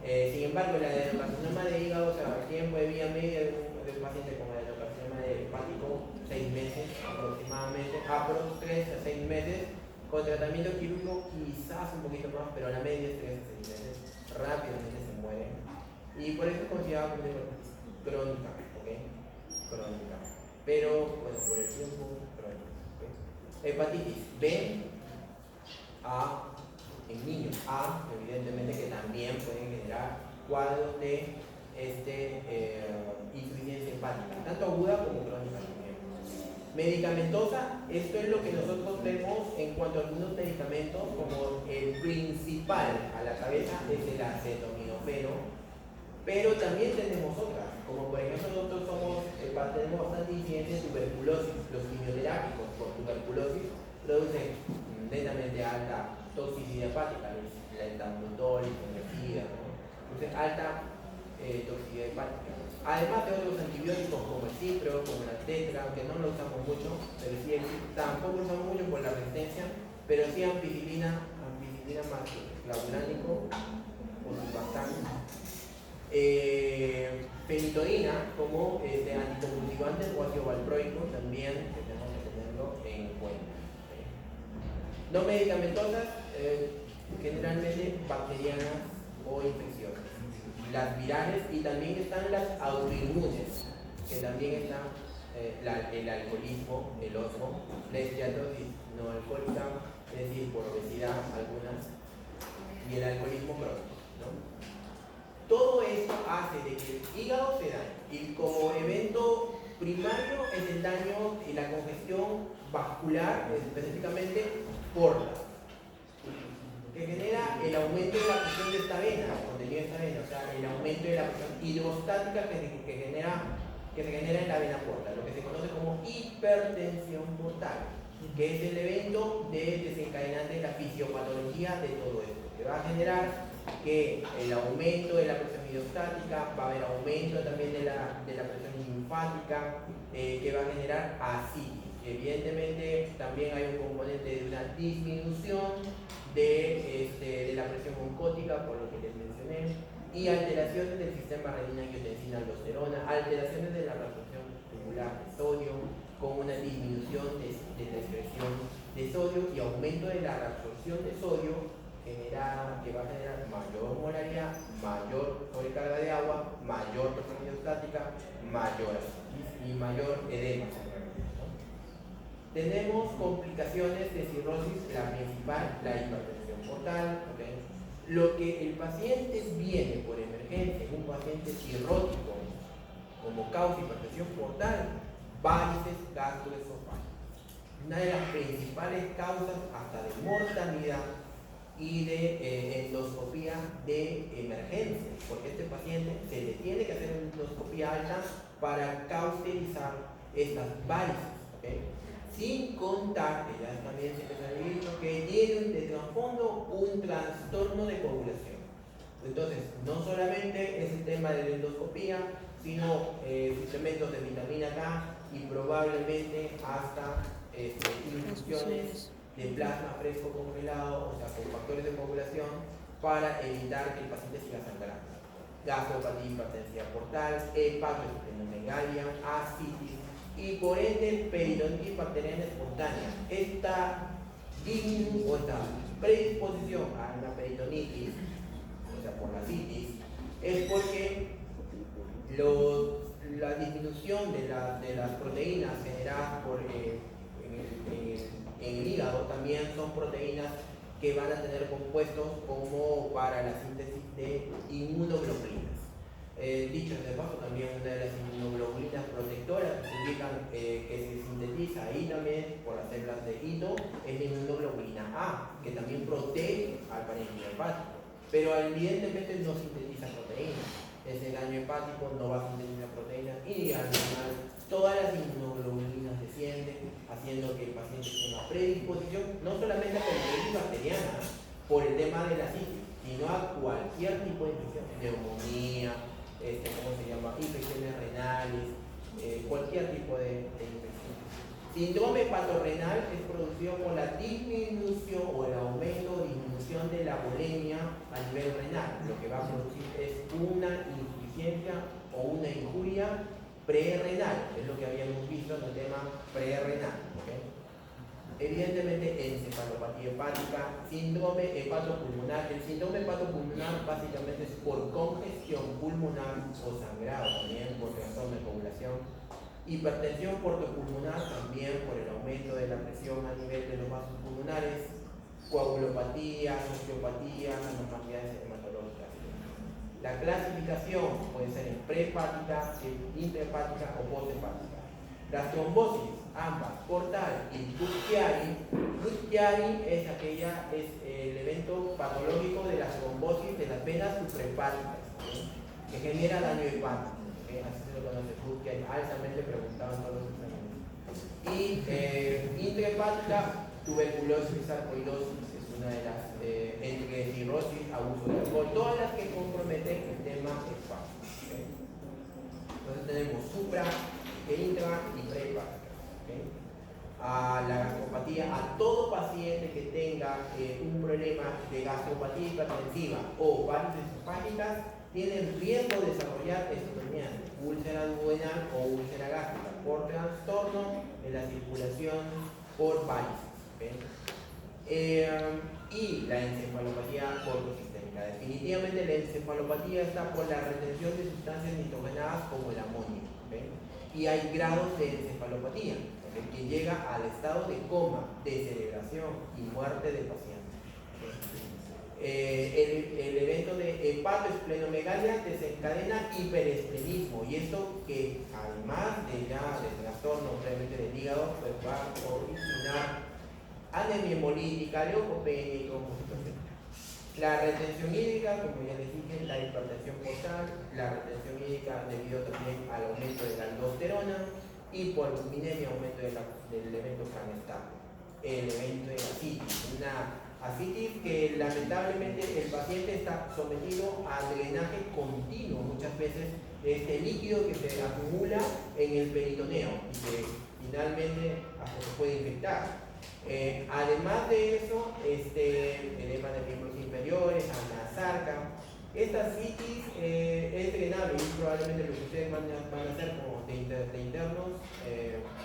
Sin embargo, el adenocarcinoma de hígado, o sea, el tiempo de vida media de un paciente con adenocarcinoma hepático, 6 meses aproximadamente, 3 a 6 meses, con tratamiento quirúrgico quizás un poquito más, pero la media es 3 a 6 meses, rápidamente se mueren. Y por eso es considerado como una hepatitis crónica, ¿ok? Crónica. Pero, bueno, por el tiempo, crónica. ¿Okay? Hepatitis B, A, en niños, A, evidentemente que también pueden generar cuadros de insuficiencia hepática, tanto aguda como crónica también. Medicamentosa, esto es lo que nosotros vemos en cuanto a algunos medicamentos, como el principal a la cabeza es el acetaminofeno, pero también tenemos otras, como por ejemplo nosotros tenemos bastante incidencia en tuberculosis. Los quimioterápicos por tuberculosis producen netamente alta toxicidad hepática, la etambutol, la ¿no? Entonces alta toxicidad hepática. Además de otros antibióticos como el cipro, como la tetra, aunque no lo usamos mucho, pero sí tampoco lo usamos mucho por la resistencia, pero sí ampicilina más clavulánico o sulbastán. Fenitoína como anticonvulsivante o ácido valproico también tenemos que tenerlo en cuenta. No medicamentosas, generalmente bacterianas o infecciosas. Las virales y también están las autoinmunes, que también está el alcoholismo, el otro, la esteatosis no alcohólica, es decir, por obesidad algunas, y el alcoholismo crónico, ¿no? Todo esto hace de que el hígado se dañe, y como evento primario es el daño y la congestión vascular, específicamente porta, que genera el aumento de la presión de esta vena, contenido de esta vena, o sea, el aumento de la presión hidrostática que se genera en la vena porta, lo que se conoce como hipertensión portal, que es el evento desencadenante de la fisiopatología de todo esto, que va a generar que el aumento de la presión hidrostática, va a haber aumento también de la presión linfática, que va a generar ascitis. Evidentemente también hay un componente de una disminución de la presión oncótica, por lo que les mencioné, y alteraciones del sistema renina-angiotensina-aldosterona, alteraciones de la reabsorción tubular de sodio, con una disminución de la excreción de sodio y aumento de la reabsorción de sodio, que va a generar mayor molaridad, mayor sobrecarga de agua, mayor presión hidrostática, mayor ascitis y mayor edema. Tenemos complicaciones de cirrosis, la principal, la hipertensión portal. ¿Okay? Lo que el paciente viene por emergencia, un paciente cirrótico, como causa de hipertensión portal, varices gastroesofágicas. Una de las principales causas hasta de mortalidad y de endoscopía de emergencia, porque a este paciente se le tiene que hacer una endoscopía alta para cauterizar estas varices. ¿Okay? Sin contar, que ya también se les ha dicho, que tiene de trasfondo un trastorno de coagulación. Entonces, no solamente es el tema de la endoscopía, sino suplementos de vitamina K y probablemente hasta infusiones de plasma fresco congelado, o sea, con factores de coagulación, para evitar que el paciente siga sangrando. Gastropatía hipertensiva portal, hepatoesplenomegalia, ascitis, y por ende peritonitis bacteriana espontánea. Esta predisposición a una peritonitis, o sea, por la citis, es porque la disminución de las proteínas generadas en el hígado también son proteínas que van a tener compuestos como para la síntesis de inmunoglobulinas. Dicho de paso, también una de las inmunoglobulinas protectoras que se ubican, que se sintetiza ahí también por las células de hito, es la inmunoglobulina A, que también protege al parénquima hepático, pero evidentemente no sintetiza proteínas. Ese daño hepático no va a sintetizar proteínas y al final todas las inmunoglobulinas descienden, haciendo que el paciente tenga predisposición no solamente a la peritonitis bacteriana por el tema de la citis, sino a cualquier tipo de infección, neumonía, ¿cómo se llama? Infecciones renales, cualquier tipo de infección. Síndrome hepatorrenal es producido por la disminución o el aumento o disminución de la bulimia a nivel renal. Lo que va a producir es una insuficiencia o una injuria prerrenal, es lo que habíamos visto en el tema prerrenal. ¿Okay? Evidentemente, encefalopatía hepática, síndrome hepatopulmonar. El síndrome hepatopulmonar básicamente es por congestión pulmonar o sangrado, también por trastorno de coagulación. Hipertensión portopulmonar, también por el aumento de la presión a nivel de los vasos pulmonares. Coagulopatía, osteopatía, anormalidades hematológicas. La clasificación puede ser en prehepática, intrahepática o posthepática. Las trombosis, ambas, portal y Budd-Chiari. Budd-Chiari es el evento patológico de la trombosis de las venas suprahepáticas, ¿sí? Que genera daño hepático. ¿Sí? Así se lo conoce, Budd-Chiari, altamente preguntado en todos los exámenes. Y intrahepática, tuberculosis, sarcoidosis, es una de las, entre cirrosis, abuso de alcohol, todas las que comprometen el tema hepático. ¿Sí? Entonces tenemos supra, intra y prehepática. ¿Okay? A la gastropatía, a todo paciente que tenga un problema de gastropatía hipertensiva o varices esofágicas, tienen riesgo de desarrollar esta enfermedad, úlcera duodenal o úlcera gástrica, por trastorno en la circulación por varices. ¿Okay? Y la encefalopatía portosistémica. Definitivamente la encefalopatía está por la retención de sustancias nitrogenadas como el amonio. ¿Okay? Y hay grados de encefalopatía, ¿okay? Que llega al estado de coma, descerebración y muerte del paciente. El evento de hepatoesplenomegalia desencadena hiperestrenismo, y esto que además de trastorno previamente del hígado, pues va a originar anemia hemolítica, leucopenia y trombocitopenia. La retención hídrica, como ya les dije, la hipertensión portal, la retención hídrica debido también al aumento de la aldosterona y por albuminemia, aumento del evento canestable. El evento de ascitis, una ascitis que lamentablemente el paciente está sometido a drenaje continuo, muchas veces de este líquido que se acumula en el peritoneo y que finalmente hasta se puede infectar. Además de eso, edema de miembros inferiores, anasarca. Esta ascitis es drenable y probablemente lo que ustedes van a hacer como de internos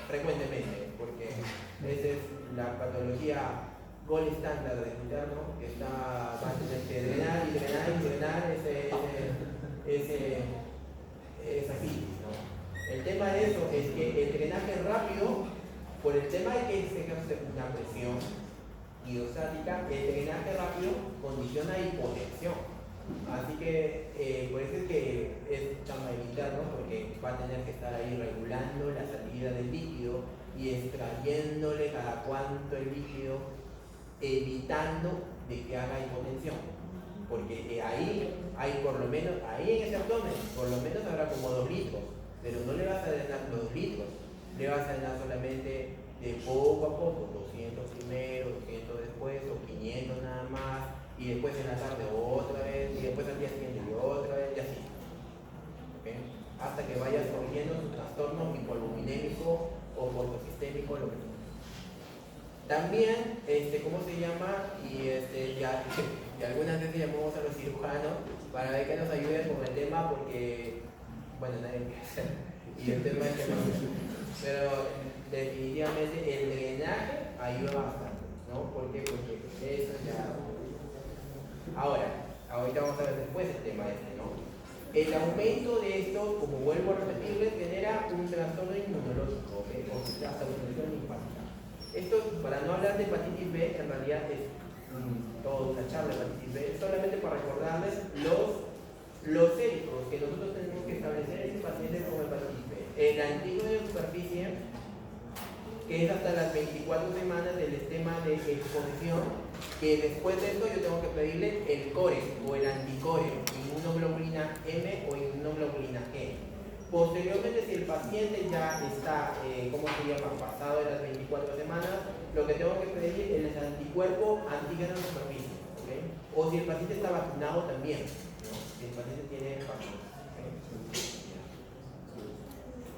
frecuentemente, porque esa es la patología gold estándar del interno, que va a tener que drenar y drenar y drenar esa ascitis, ¿no? El tema de eso es que el drenaje rápido, por el tema de que se ejerce una presión hidrostática, el drenaje rápido condiciona hipotensión. Así que por eso es que es tan interno, porque va a tener que estar ahí regulando la salida del líquido y extrayéndole cada cuanto el líquido, evitando de que haga hipotensión. Porque ahí hay por lo menos, ahí en ese abdomen, por lo menos habrá como 2 litros, pero no le vas a drenar los 2 litros. Le vas a drenar solamente de poco a poco, 200 primero, 200 después, o 500 nada más, y después en la tarde otra vez, y después al día siguiente y otra vez, y así. ¿Okay? Hasta que vayas corrigiendo su trastorno hipoalbuminémico o portosistémico, lo que sea. También, ¿cómo se llama? Y algunas veces llamamos a los cirujanos para ver que nos ayuden con el tema, porque, bueno, nadie quiere hacer. Y el tema es que no. Pero definitivamente el drenaje ayuda bastante, ¿no? ¿Por qué? Porque eso ya... Ahorita vamos a ver después el tema ¿no? El aumento de esto, como vuelvo a repetirles, genera un trastorno inmunológico, ¿okay? O sea, hasta una infección linfática. Esto, para no hablar de hepatitis B, en realidad es toda una charla de hepatitis B, solamente para recordarles los célicos que nosotros tenemos que establecer en pacientes con hepatitis B. El antígeno de superficie, que es hasta las 24 semanas del esquema de exposición, que después de esto yo tengo que pedirle el core o el anticore, inmunoglobulina M o inmunoglobulina G. Posteriormente, si el paciente ya está, pasado de las 24 semanas, lo que tengo que pedir es el anticuerpo antígeno de superficie, ¿okay? O si el paciente está vacunado también, ¿no? Si el paciente tiene vacuna, ¿okay?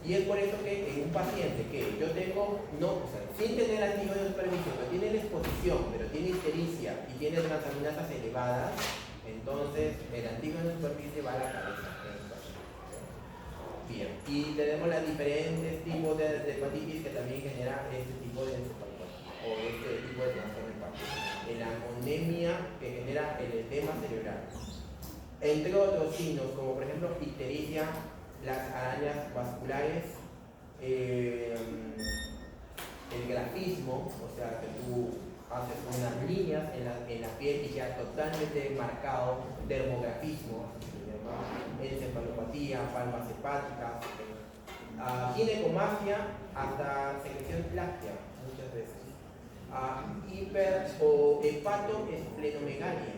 Y es por eso que en un paciente que yo tengo, no, o sea, sin tener antígeno de supervisión, pero tiene la exposición, pero tiene ictericia y tiene transaminasas elevadas, entonces el antígeno de superficie va a la cabeza. Bien, y tenemos los diferentes tipos de hepatitis que también genera este tipo de encefalopatía o este tipo de trastorno hepático. La anemia que genera el edema cerebral. Entre otros signos, como por ejemplo ictericia, las arañas vasculares, el grafismo, o sea que tú haces unas líneas en la piel y queda totalmente marcado, dermografismo, encefalopatía, palmas hepáticas, ginecomastia, hasta secreción láctea muchas veces, hiper o hepatoesplenomegalia,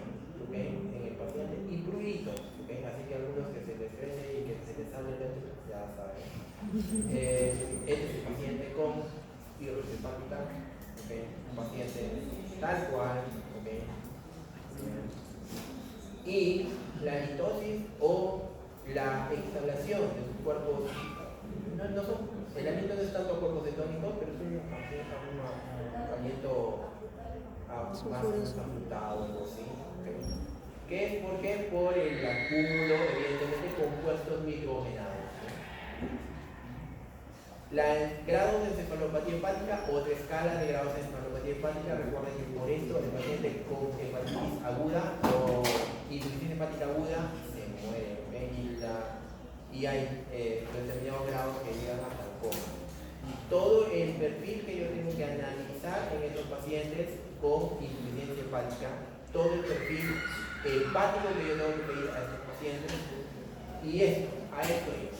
¿okay? En el paciente, y pruritos, ¿okay? Así que algunos que se les crece y que se les sale el dentro, ya saben. Este es el paciente con cirrosis hepática, ¿okay? Un paciente tal cual, ¿okay? Y la litosis o la exhalación de sus cuerpos, no son, el aliento no es tanto cuerpos cetónicos, pero es un aliento más afrutado, algo así, ¿okay? ¿Qué es? ¿Por qué? Por el acúmulo, evidentemente, de compuestos microogenados. La grado de encefalopatía hepática, otra escala de grados de encefalopatía hepática. Recuerden que por esto el paciente con hepatitis aguda o insuficiencia hepática aguda se muere, ¿okay? Y hay determinados grados que llegan hasta el coma. Todo el perfil que yo tengo que analizar en estos pacientes con insuficiencia hepática, todo el perfil hepático que yo tengo que pedir a estos pacientes, y a esto es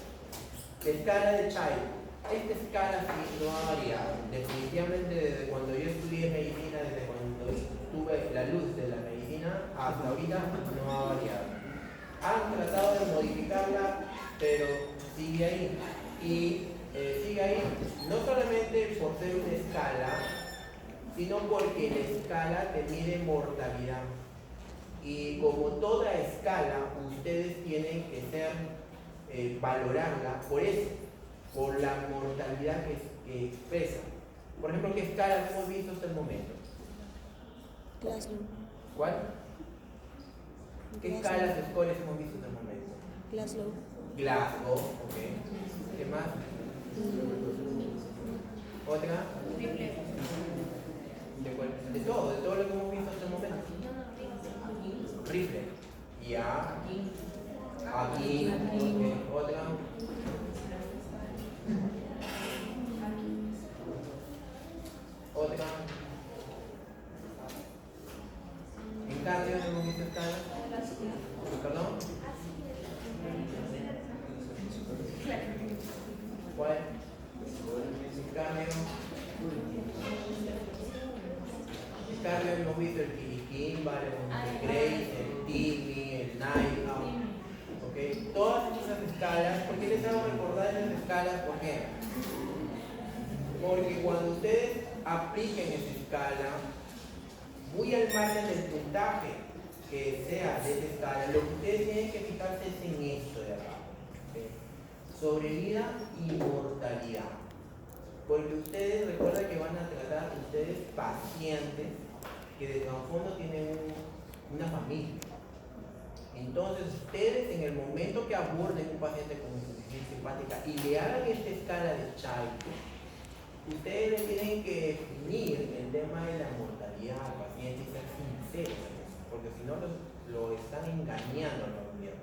la escala de Child. Esta escala sí no ha variado, definitivamente desde cuando yo estudié medicina, desde cuando tuve la luz de la medicina hasta ahorita no ha variado. Han tratado de modificarla, pero sigue ahí. Y sigue ahí no solamente por ser una escala, sino porque la escala te mide mortalidad. Y como toda escala, ustedes tienen que valorarla por eso, por la mortalidad que expresa. Por ejemplo, ¿qué escalas hemos visto hasta el momento? Glasgow. ¿Cuál? ¿Qué escalas de scores hemos visto hasta el momento? Glasgow. Glasgow, ok. ¿Qué más? ¿Otra? Triple. De todo lo que hemos visto hasta el momento. Triple. Ya. Aquí. Okay. Otra. Otra. En cardio hemos visto escalas. ¿Perdón? ¿Cuál? En cardio hemos visto el Kirikimbal, el Grace, el Timi, el Naira. ¿Okay? Todas esas escalas, ¿por qué les hago recordar esas escalas? ¿Por qué? Porque cuando ustedes apliquen esa escala, muy al margen del puntaje que sea de esa escala, lo que ustedes tienen que fijarse es en esto de acá. ¿Okay? Sobrevida y mortalidad. Porque ustedes recuerdan que van a tratar ustedes pacientes que de trasfondo tienen una familia. Entonces ustedes en el momento que aborden un paciente con insuficiencia hepática y le hagan esta escala de Child, ustedes le tienen que definir el tema de la mortalidad al paciente y ser sinceros, porque si no lo están engañando a la familia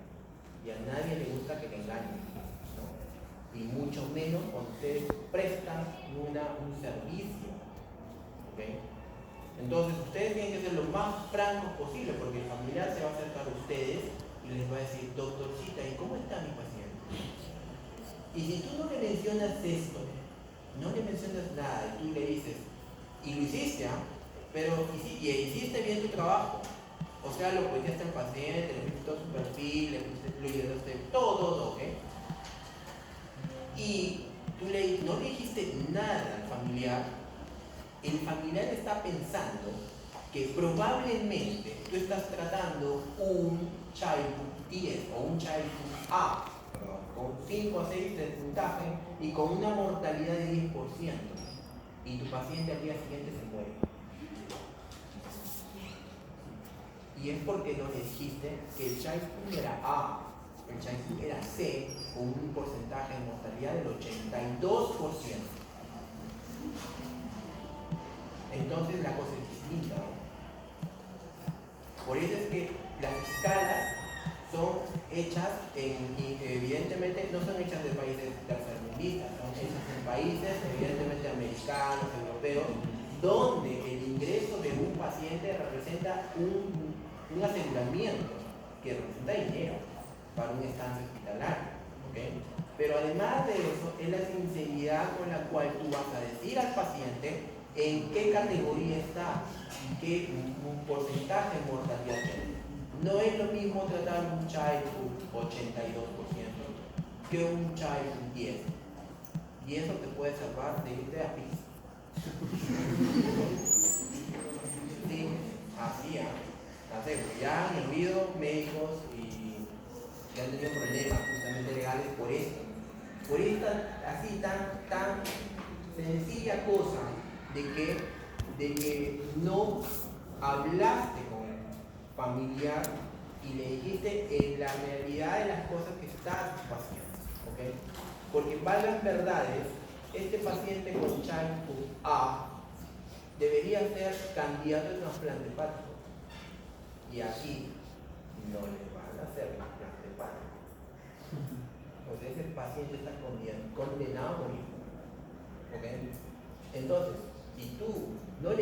y a nadie le gusta que le engañen, ¿no? Y mucho menos cuando ustedes prestan un servicio, ¿okay? Entonces ustedes tienen que ser lo más francos posible, porque el familiar se va a acercar a ustedes y les va a decir: doctorcita, ¿y cómo está mi paciente? Y si tú no le mencionas esto, no le mencionas nada, y tú le dices, y lo hiciste, pero hiciste bien tu trabajo, o sea, lo pusiste al paciente, le pusiste todo su perfil, lo ayudaste, todo, ¿ok? Y tú no le dijiste nada al familiar. El familiar está pensando que probablemente tú estás tratando un childhood 10 o un childhood A, perdón. con 5 a 6 de puntaje y con una mortalidad de 10%. Y tu paciente al día siguiente se muere. Y es porque no le dijiste que el Child era A, el Child era C, con un porcentaje de mortalidad del 82%. Entonces la cosa es distinta, ¿no? Por eso es que las escalas son hechas evidentemente no son hechas de países tercermundistas, son hechas en países evidentemente americanos, europeos, donde el ingreso de un paciente representa un aseguramiento que representa dinero para un estancia hospitalaria, ¿okay? Pero además de eso, es la sinceridad con la cual tú vas a decir al paciente en qué categoría está y qué porcentaje de mortalidad tiene. No es lo mismo tratar un child 82% que un child 10%. Y eso te puede salvar de irte a pizza. Sí, así es. Ya han habido médicos y han tenido problemas justamente legales por esto. Por esta así tan sencilla cosa de que no hablaste con el familiar y le dijiste en la realidad de las cosas que estás haciendo, ¿ok? Porque valgan verdades, este paciente con Child A debería ser candidato a trasplante hepático y aquí no le van a hacer trasplante hepático. Entonces ese paciente está condenado a morir, ¿ok? Entonces, si tú no le